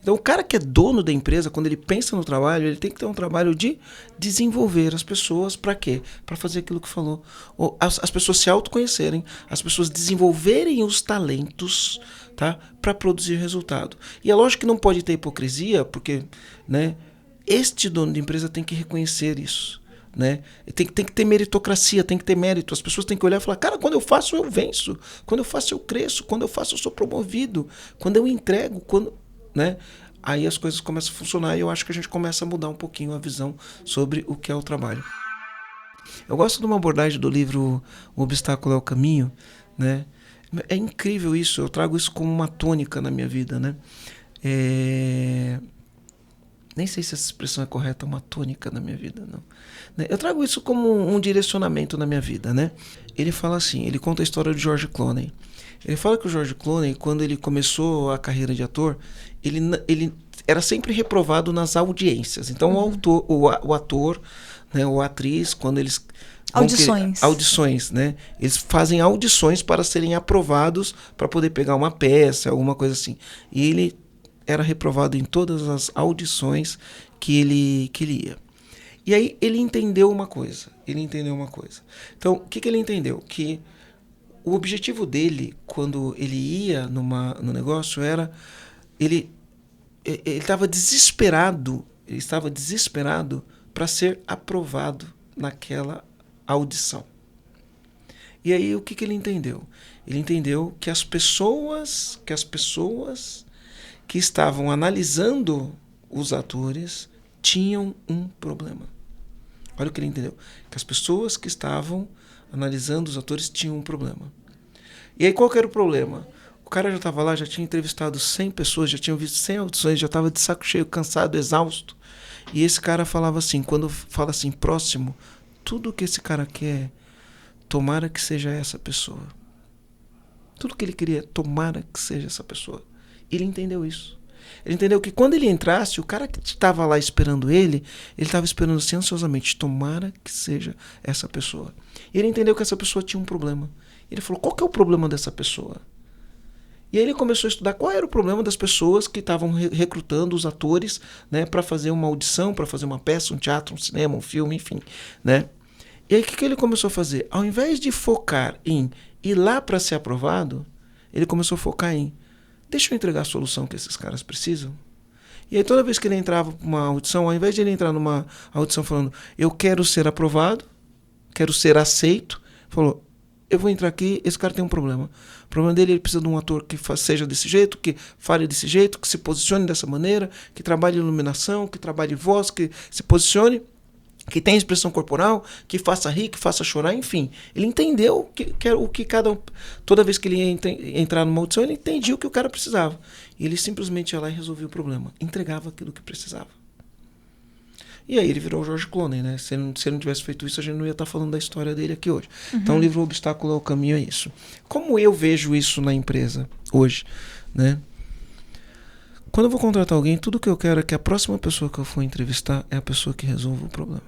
Então, o cara que é dono da empresa, quando ele pensa no trabalho, ele tem que ter um trabalho de desenvolver as pessoas. Para quê? Para fazer aquilo que falou. As pessoas se autoconhecerem, as pessoas desenvolverem os talentos, tá? Para produzir resultado. E é lógico que não pode ter hipocrisia, porque, né, este dono de empresa tem que reconhecer isso. Né? Tem que ter meritocracia, tem que ter mérito. As pessoas têm que olhar e falar, cara, quando eu faço, eu venço. Quando eu faço, eu cresço. Quando eu faço, eu sou promovido. Quando eu entrego, né? Aí as coisas começam a funcionar e eu acho que a gente começa a mudar um pouquinho a visão sobre o que é o trabalho. Eu gosto de uma abordagem do livro O Obstáculo é o Caminho, né? É incrível isso, eu trago isso como uma tônica na minha vida, né? Nem sei se essa expressão é correta, uma tônica na minha vida, não. Eu trago isso como um direcionamento na minha vida, né? Ele fala assim, ele conta a história de George Clooney. Ele fala que o George Clooney, quando ele começou a carreira de ator, ele era sempre reprovado nas audiências. Então, o ator, né, ou a atriz, quando eles... Audições, né? Eles fazem audições para serem aprovados para poder pegar uma peça, alguma coisa assim. E ele era reprovado em todas as audições que ele ia. E aí ele entendeu uma coisa. Então, o que ele entendeu? Que o objetivo dele, quando ele ia no negócio, era... Ele estava desesperado para ser aprovado naquela audição. E aí, o que ele entendeu? Ele entendeu que as pessoas que estavam analisando os atores tinham um problema. Olha o que ele entendeu. Que as pessoas que estavam analisando os atores tinham um problema. E aí qual que era o problema? O cara já estava lá, já tinha entrevistado 100 pessoas, já tinha visto 100 audições, já estava de saco cheio, cansado, exausto. E esse cara falava assim, quando fala assim, próximo, tudo que esse cara quer, tomara que seja essa pessoa. Tudo que ele queria, tomara que seja essa pessoa. Ele entendeu isso. Ele entendeu que quando ele entrasse, o cara que estava lá esperando ele estava esperando assim, ansiosamente, tomara que seja essa pessoa. E ele entendeu que essa pessoa tinha um problema. Ele falou, qual que é o problema dessa pessoa? E aí ele começou a estudar qual era o problema das pessoas que estavam recrutando os atores, né, para fazer uma audição, para fazer uma peça, um teatro, um cinema, um filme, enfim, né? E aí o que ele começou a fazer? Ao invés de focar em ir lá para ser aprovado, ele começou a focar em deixa eu entregar a solução que esses caras precisam. E aí toda vez que ele entrava para uma audição, ao invés de ele entrar numa audição falando eu quero ser aprovado, quero ser aceito, falou, eu vou entrar aqui, esse cara tem um problema. O problema dele, ele precisa de um ator que seja desse jeito, que fale desse jeito, que se posicione dessa maneira, que trabalhe iluminação, que trabalhe voz, que se posicione, que tenha expressão corporal, que faça rir, que faça chorar, enfim. Ele entendeu o que cada um... Toda vez que ele ia entrar numa audição, ele entendia o que o cara precisava. E ele simplesmente ia lá e resolvia o problema. Entregava aquilo que precisava. E aí ele virou o George Clooney, né? Se ele não tivesse feito isso, a gente não ia estar falando da história dele aqui hoje. Uhum. Então o livro O Obstáculo ao Caminho é isso. Como eu vejo isso na empresa hoje, né? Quando eu vou contratar alguém, tudo que eu quero é que a próxima pessoa que eu for entrevistar é a pessoa que resolva o problema.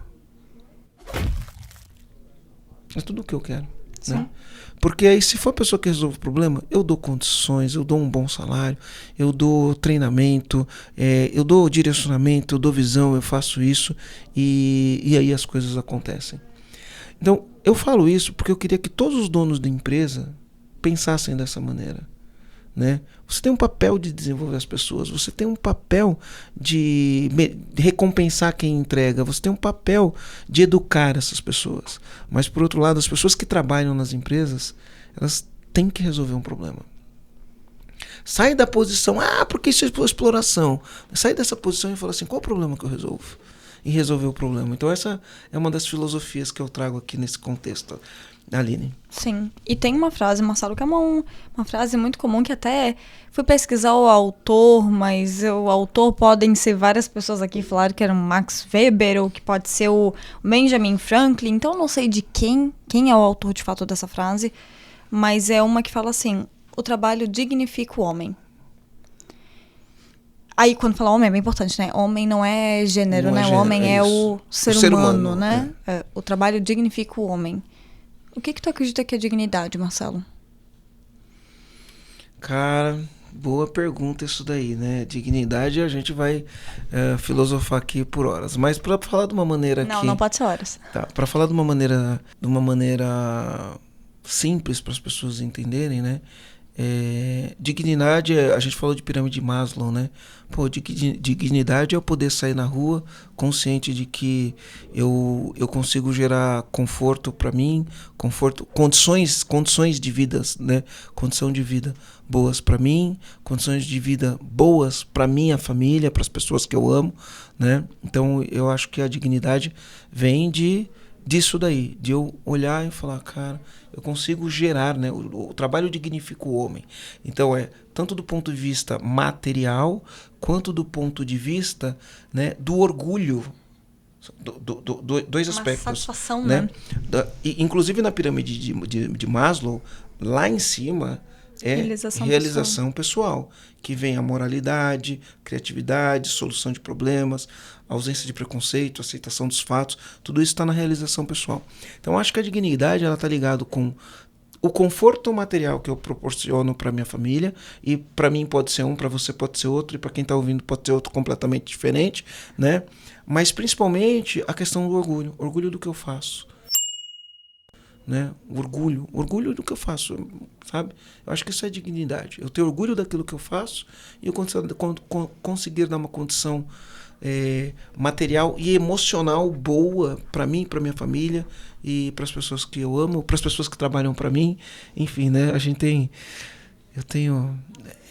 É tudo o que eu quero. Né? Porque aí, se for a pessoa que resolve o problema, eu dou condições, eu dou um bom salário, eu dou treinamento, eu dou direcionamento, eu dou visão, eu faço isso e aí as coisas acontecem. Então, eu falo isso porque eu queria que todos os donos da empresa pensassem dessa maneira. Né? Você tem um papel de desenvolver as pessoas, você tem um papel de recompensar quem entrega, você tem um papel de educar essas pessoas. Mas, por outro lado, as pessoas que trabalham nas empresas, elas têm que resolver um problema. Sai da posição, porque isso é exploração. Sai dessa posição e fala assim, qual o problema que eu resolvo? E resolver o problema. Então essa é uma das filosofias que eu trago aqui nesse contexto, Aline. Sim. E tem uma frase, Marcelo, que é uma frase muito comum, que até fui pesquisar o autor, mas o autor podem ser várias pessoas aqui, falaram que era o Max Weber, ou que pode ser o Benjamin Franklin, então eu não sei de quem é o autor de fato dessa frase, mas é uma que fala assim, o trabalho dignifica o homem. Aí, quando fala homem, é bem importante, né? Homem não é gênero, não né? O homem é o ser humano, né? O trabalho dignifica o homem. O que tu acredita que é dignidade, Marcelo? Cara, boa pergunta isso daí, né? Dignidade a gente vai filosofar aqui por horas. Mas para falar de uma maneira não pode ser horas. Tá, para falar de uma maneira simples para as pessoas entenderem, né? Dignidade, a gente falou de pirâmide de Maslow, né? Pô, dignidade é eu poder sair na rua consciente de que eu consigo gerar conforto para mim, condições de vida, né? Condição de vida boas para mim, condições de vida boas para minha família, para as pessoas que eu amo, né? Então eu acho que a dignidade vem disso daí, de eu olhar e falar, cara, eu consigo gerar, né? O trabalho dignifica o homem. Então tanto do ponto de vista material, quanto do ponto de vista, né, do orgulho. Dois aspectos. Uma satisfação, né? Inclusive na pirâmide de Maslow, lá em cima realização pessoal, que vem a moralidade, criatividade, solução de problemas, ausência de preconceito, aceitação dos fatos, tudo isso está na realização pessoal. Então acho que a dignidade está ligada com o conforto material que eu proporciono para minha família, e para mim pode ser um, para você pode ser outro, e para quem está ouvindo pode ser outro completamente diferente, né? Mas principalmente a questão do orgulho do que eu faço. Né? Orgulho do que eu faço, sabe? Eu acho que isso é dignidade. Eu ter orgulho daquilo que eu faço e eu conseguir dar uma condição material e emocional boa para mim, para minha família e para as pessoas que eu amo, para as pessoas que trabalham para mim. Enfim, né?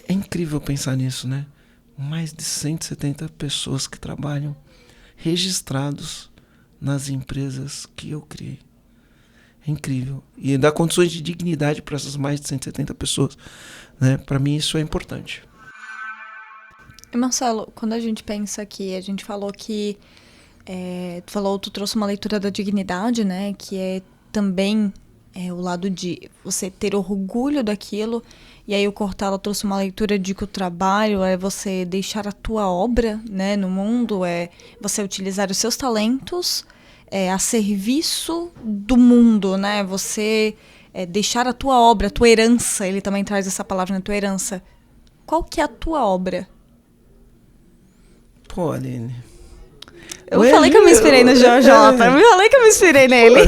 É incrível pensar nisso, né? Mais de 170 pessoas que trabalham registrados nas empresas que eu criei. É incrível. E dá condições de dignidade para essas mais de 170 pessoas. Né? Para mim isso é importante. E Marcelo, quando a gente pensa aqui, a gente falou que tu trouxe uma leitura da dignidade, né? Que é também o lado de você ter orgulho daquilo. E aí o Cortella trouxe uma leitura de que o trabalho é você deixar a tua obra, né, no mundo, é você utilizar os seus talentos a serviço do mundo, né? Você deixar a tua obra, a tua herança. Ele também traz essa palavra, na tua herança. Qual que é a tua obra? Pô, Aline... Eu falei que eu me inspirei no Jota. Eu falei que eu me inspirei nele.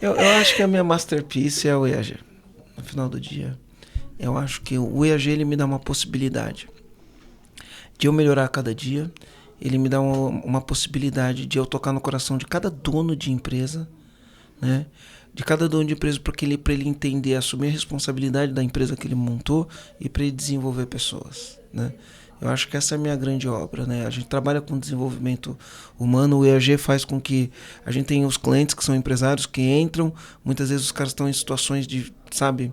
Eu acho que a minha masterpiece é o EAG. No final do dia, eu acho que o EAG ele me dá uma possibilidade de eu melhorar a cada dia. Ele me dá uma possibilidade de eu tocar no coração de cada dono de empresa, né? De cada dono de empresa, para ele entender, assumir a responsabilidade da empresa que ele montou e para ele desenvolver pessoas, né? Eu acho que essa é a minha grande obra, né? A gente trabalha com desenvolvimento humano, o EAG faz com que a gente tenha os clientes que são empresários que entram, muitas vezes os caras estão em situações de, sabe,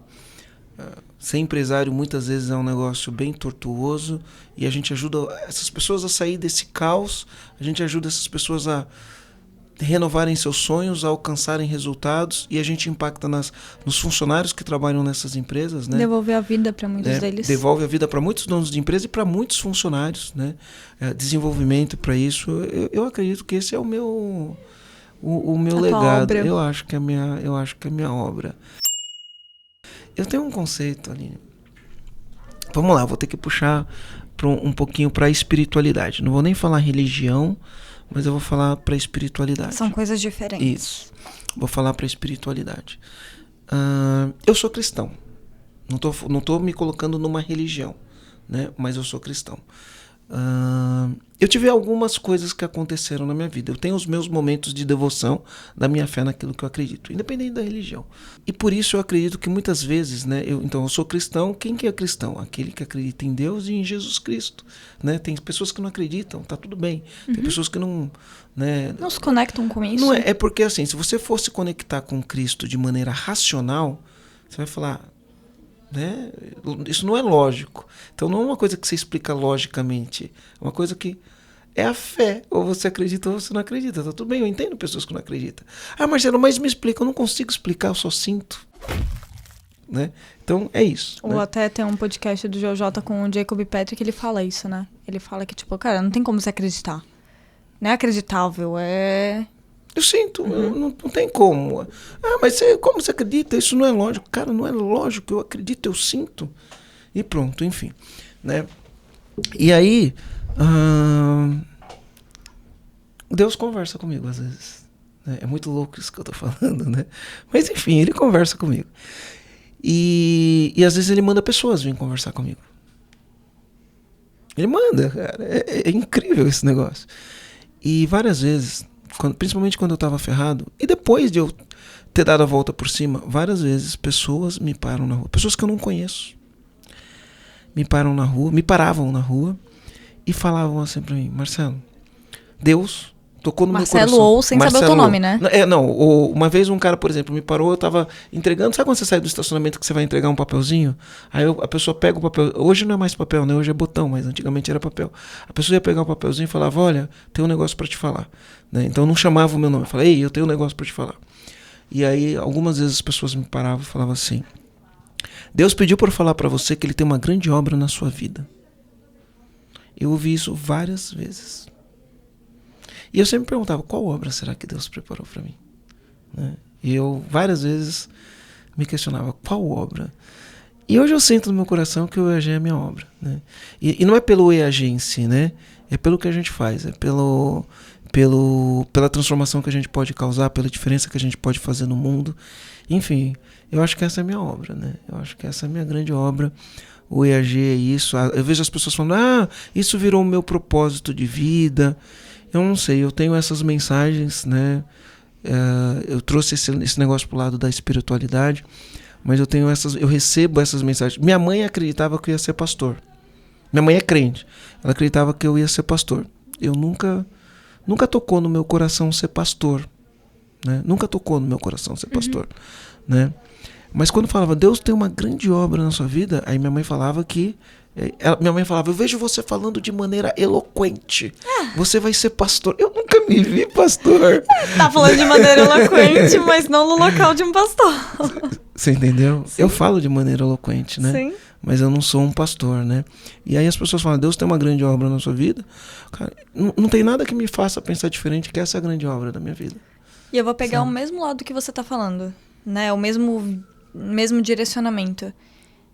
ser empresário muitas vezes é um negócio bem tortuoso e a gente ajuda essas pessoas a sair desse caos, a gente ajuda essas pessoas a renovarem seus sonhos, a alcançarem resultados e a gente impacta nos funcionários que trabalham nessas empresas, né? Devolver a vida para muitos deles. Devolve a vida para muitos donos de empresa e para muitos funcionários, né? Desenvolvimento para isso, eu acredito que esse é o meu legado. Eu acho que é a minha obra. Eu tenho um conceito, Aline. Vamos lá, vou ter que puxar um pouquinho para a espiritualidade. Não vou nem falar religião, mas eu vou falar para a espiritualidade. São coisas diferentes. Isso. Vou falar para a espiritualidade. Eu sou cristão. Não tô me colocando numa religião, né? Mas eu sou cristão. Eu tive algumas coisas que aconteceram na minha vida. Eu tenho os meus momentos de devoção da minha fé naquilo que eu acredito, independente da religião. E por isso eu acredito que muitas vezes, né? Eu sou cristão. Quem que é cristão? Aquele que acredita em Deus e em Jesus Cristo, né? Tem pessoas que não acreditam, tá tudo bem. Tem pessoas que não, né? Não se conectam com isso. Não é porque assim, se você for se conectar com Cristo de maneira racional, você vai falar, né? Isso não é lógico. Então não é uma coisa que você explica logicamente. É uma coisa que é a fé. Ou você acredita ou você não acredita. Tá tudo bem, eu entendo pessoas que não acreditam. Marcelo, mas me explica. Eu não consigo explicar, eu só sinto. Né? Então é isso. Ou até tem um podcast do Jota com o Jacob Patrick que ele fala isso, né? Ele fala que, tipo, cara, não tem como você acreditar. Não é acreditável, é... Eu sinto, não tem como. Mas como você acredita? Isso não é lógico. Cara, não é lógico. Eu acredito, eu sinto. E pronto, enfim. Né? E aí, Deus conversa comigo às vezes. Né? É muito louco isso que eu tô falando, né? Mas enfim, ele conversa comigo. E às vezes ele manda pessoas virem conversar comigo. Ele manda, cara. É incrível esse negócio. E várias vezes... principalmente quando eu estava ferrado, e depois de eu ter dado a volta por cima, várias vezes pessoas me param na rua, pessoas que eu não conheço, me paravam na rua e falavam assim pra mim: Marcelo, Deus tocou no meu coração. Marcelo ou sem saber o teu nome, né? Uma vez um cara, por exemplo, me parou, eu tava entregando, sabe quando você sai do estacionamento que você vai entregar um papelzinho? Aí a pessoa pega o papel, hoje não é mais papel, né? Hoje é botão, mas antigamente era papel. A pessoa ia pegar o papelzinho e falava: olha, tem um negócio pra te falar. Né? Então eu não chamava o meu nome, eu falava: ei, eu tenho um negócio pra te falar. E aí algumas vezes as pessoas me paravam e falavam assim: Deus pediu pra eu falar pra você que ele tem uma grande obra na sua vida. Eu ouvi isso várias vezes. E eu sempre perguntava: qual obra será que Deus preparou para mim? Né? E eu várias vezes me questionava: qual obra? E hoje eu sinto no meu coração que o EAG é a minha obra. Né? E não é pelo EAG em si, né? É pelo que a gente faz, é pela transformação que a gente pode causar, pela diferença que a gente pode fazer no mundo. Enfim, eu acho que essa é a minha obra. Né? Eu acho que essa é a minha grande obra. o EAG é isso. Eu vejo as pessoas falando, isso virou o meu propósito de vida. Eu não sei, eu tenho essas mensagens, né? Eu trouxe esse negócio pro lado da espiritualidade, mas eu recebo essas mensagens. Minha mãe acreditava que eu ia ser pastor. Minha mãe é crente. Ela acreditava que eu ia ser pastor. Eu nunca tocou no meu coração ser pastor, né? Nunca tocou no meu coração ser pastor, né? Mas quando falava, Deus tem uma grande obra na sua vida, aí minha mãe falava eu vejo você falando de maneira eloquente. Você vai ser pastor. Eu nunca me vi pastor. Tá falando de maneira eloquente, mas não no local de um pastor. Você entendeu? Sim. Eu falo de maneira eloquente, né? Sim. Mas eu não sou um pastor, né? E aí as pessoas falam, Deus tem uma grande obra na sua vida. Cara, não tem nada que me faça pensar diferente que essa é a grande obra da minha vida. E eu vou pegar o mesmo lado que você tá falando, né? O mesmo direcionamento.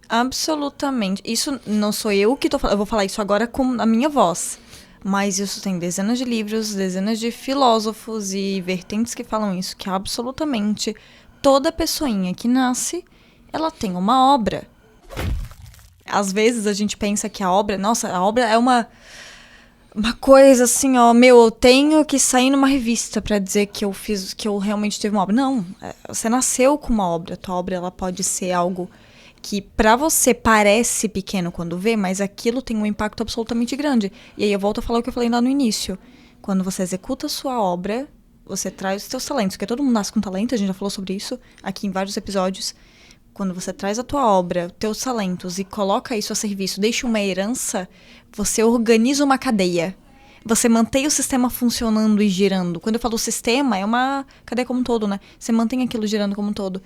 Absolutamente. Isso não sou eu que tô falando. Eu vou falar isso agora com a minha voz. Mas isso tem dezenas de livros, dezenas de filósofos e vertentes que falam isso. Que absolutamente toda pessoinha que nasce, ela tem uma obra. Às vezes a gente pensa que a obra é uma coisa assim, eu tenho que sair numa revista pra dizer que eu realmente tive uma obra. Não, você nasceu com uma obra. Tua obra, ela pode ser algo que pra você parece pequeno quando vê, mas aquilo tem um impacto absolutamente grande. E aí eu volto a falar o que eu falei lá no início. Quando você executa a sua obra, você traz os seus talentos, porque todo mundo nasce com talento, a gente já falou sobre isso aqui em vários episódios. Quando você traz a tua obra, teus talentos e coloca isso a serviço, deixa uma herança, você organiza uma cadeia. Você mantém o sistema funcionando e girando. Quando eu falo sistema, é uma cadeia como um todo, né? Você mantém aquilo girando como um todo.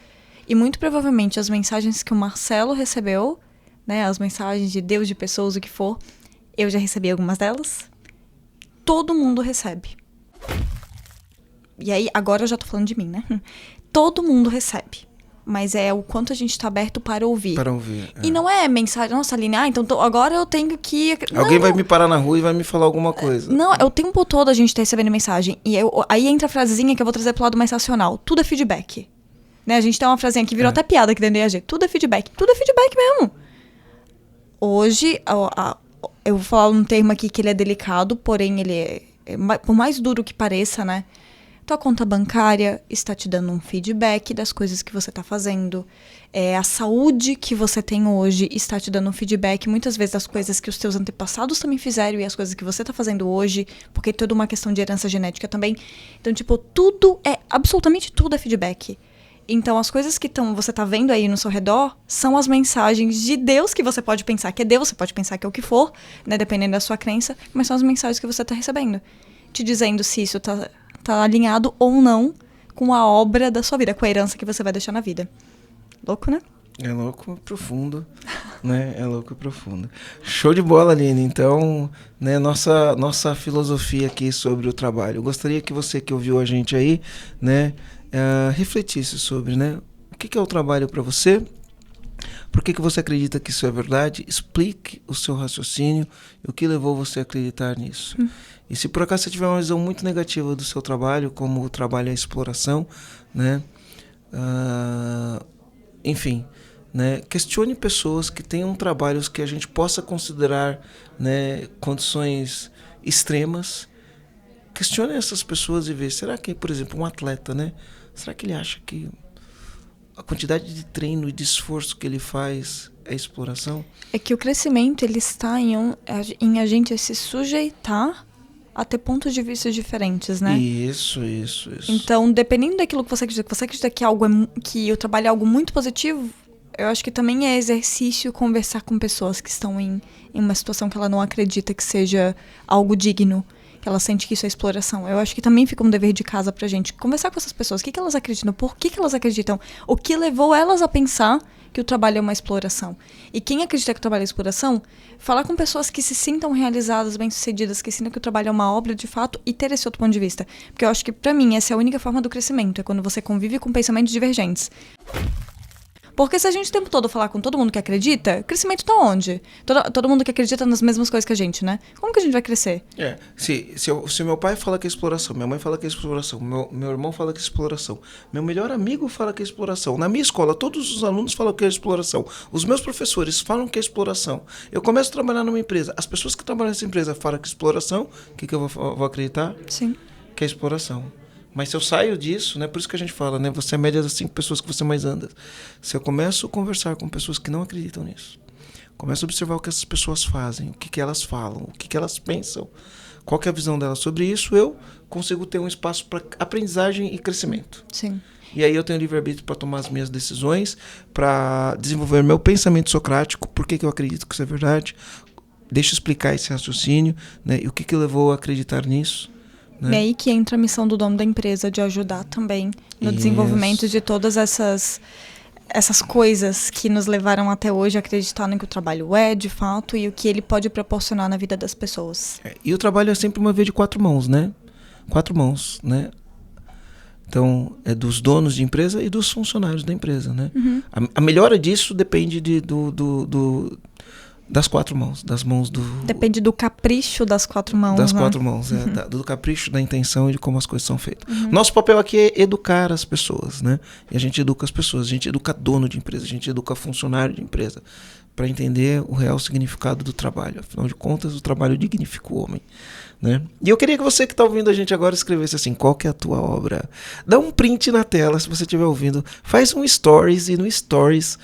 E muito provavelmente as mensagens que o Marcelo recebeu, né? As mensagens de Deus, de pessoas, o que for, eu já recebi algumas delas. Todo mundo recebe. E aí, agora eu já tô falando de mim, né? Todo mundo recebe. Mas é o quanto a gente tá aberto para ouvir. Para ouvir. E não é mensagem, nossa, Aline, então agora eu tenho que... Alguém vai me parar na rua e vai me falar alguma coisa. Não, é o tempo todo a gente tá recebendo mensagem. E aí entra a frasezinha que eu vou trazer pro lado mais racional. Tudo é feedback. Né? A gente tem uma frasinha que virou até piada aqui dentro do EAG. Tudo é feedback. Tudo é feedback mesmo. Hoje, eu vou falar um termo aqui que ele é delicado, porém ele por mais duro que pareça, né? Tua conta bancária está te dando um feedback das coisas que você está fazendo. A saúde que você tem hoje está te dando um feedback, muitas vezes, das coisas que os teus antepassados também fizeram e as coisas que você está fazendo hoje, porque é toda uma questão de herança genética também. Então, absolutamente tudo é feedback. Então, as coisas que você tá vendo aí no seu redor são as mensagens de Deus que você pode pensar que é Deus, você pode pensar que é o que for, né, dependendo da sua crença, mas são as mensagens que você tá recebendo, te dizendo se isso tá alinhado ou não com a obra da sua vida, com a herança que você vai deixar na vida. Louco, né? É louco, profundo, né? É louco e profundo. Show de bola, Aline. Então, né, nossa filosofia aqui sobre o trabalho. Eu gostaria que você que ouviu a gente aí, né, refletisse sobre, né, o que é o trabalho para você, por que você acredita que isso é verdade, explique o seu raciocínio e o que levou você a acreditar nisso. E se por acaso você tiver uma visão muito negativa do seu trabalho, como o trabalho é exploração, né, enfim, né, questione pessoas que tenham trabalhos que a gente possa considerar, né, condições extremas. Questione essas pessoas e vê, será que, por exemplo, um atleta, né, será que ele acha que a quantidade de treino e de esforço que ele faz é exploração? É que o crescimento, ele está em a gente se sujeitar a ter pontos de vista diferentes, né? Isso. Então, dependendo daquilo que você acredita que o trabalho é algo muito positivo, eu acho que também é exercício conversar com pessoas que estão em uma situação que ela não acredita que seja algo digno, que ela sente que isso é exploração. Eu acho que também fica um dever de casa pra gente conversar com essas pessoas. O que elas acreditam? Por que elas acreditam? O que levou elas a pensar que o trabalho é uma exploração? E quem acredita que o trabalho é exploração, falar com pessoas que se sintam realizadas, bem-sucedidas, que sintam que o trabalho é uma obra de fato e ter esse outro ponto de vista. Porque eu acho que, pra mim, essa é a única forma do crescimento. É quando você convive com pensamentos divergentes. Porque se a gente o tempo todo falar com todo mundo que acredita, crescimento tá onde? Todo mundo que acredita nas mesmas coisas que a gente, né? Como que a gente vai crescer? Se meu pai fala que é exploração, minha mãe fala que é exploração, meu irmão fala que é exploração, meu melhor amigo fala que é exploração, na minha escola todos os alunos falam que é exploração, os meus professores falam que é exploração, eu começo a trabalhar numa empresa, as pessoas que trabalham nessa empresa falam que é exploração, o que eu vou acreditar? Sim. Que é exploração. Mas se eu saio disso, né, por isso que a gente fala, né, você é a média das 5 pessoas que você mais anda. Se eu começo a conversar com pessoas que não acreditam nisso, começo a observar o que essas pessoas fazem, o que elas falam, o que elas pensam, qual que é a visão delas sobre isso, eu consigo ter um espaço para aprendizagem e crescimento. Sim. E aí eu tenho livre-arbítrio para tomar as minhas decisões, para desenvolver meu pensamento socrático, por que eu acredito que isso é verdade, deixa eu explicar esse raciocínio, né, e o que levou a acreditar nisso. Né? E aí que entra a missão do dono da empresa, de ajudar também no desenvolvimento de todas essas coisas que nos levaram até hoje a acreditar no que o trabalho é, de fato, e o que ele pode proporcionar na vida das pessoas. E o trabalho é sempre uma via de 4 mãos, né? 4 mãos, né? Então, é dos donos de empresa e dos funcionários da empresa, né? Uhum. A melhora disso depende das 4 mãos, das mãos do... Depende do capricho das 4 mãos, das né? 4 mãos, do capricho, da intenção e de como as coisas são feitas. Nosso papel aqui é educar as pessoas, né? E a gente educa as pessoas, a gente educa dono de empresa, a gente educa funcionário de empresa, para entender o real significado do trabalho. Afinal de contas, o trabalho dignifica o homem, né? E eu queria que você que está ouvindo a gente agora escrevesse assim, qual que é a tua obra? Dá um print na tela, se você estiver ouvindo, faz um stories, e no stories...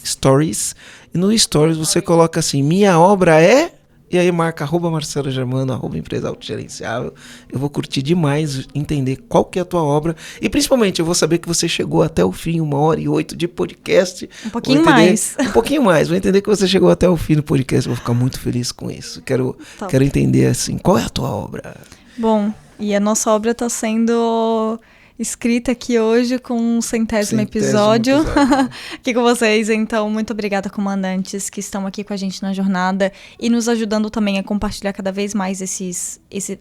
Stories. E no Stories você coloca assim, minha obra é... E aí marca @MarceloGermano, @empresa autogerenciável. Eu vou curtir demais entender qual que é a tua obra. E principalmente eu vou saber que você chegou até o fim, 1h08 de podcast. Um pouquinho mais. Um pouquinho mais. Vou entender que você chegou até o fim do podcast. Vou ficar muito feliz com isso. Quero entender assim, qual é a tua obra? Bom, e a nossa obra está sendo... escrita aqui hoje com um centésimo episódio aqui com vocês. Então, muito obrigada, comandantes, que estão aqui com a gente na jornada e nos ajudando também a compartilhar cada vez mais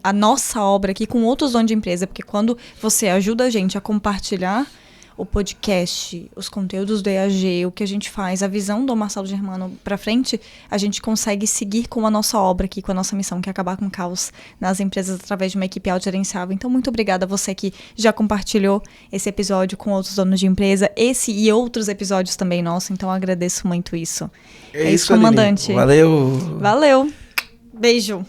a nossa obra aqui com outros donos de empresa, porque quando você ajuda a gente a compartilhar o podcast, os conteúdos do EAG, o que a gente faz, a visão do Marcelo Germano para frente, a gente consegue seguir com a nossa obra aqui, com a nossa missão, que é acabar com o caos nas empresas através de uma equipe autogerenciável. Então, muito obrigada a você que já compartilhou esse episódio com outros donos de empresa, esse e outros episódios também nossos, então eu agradeço muito isso. É isso, comandante. Valeu. Beijo.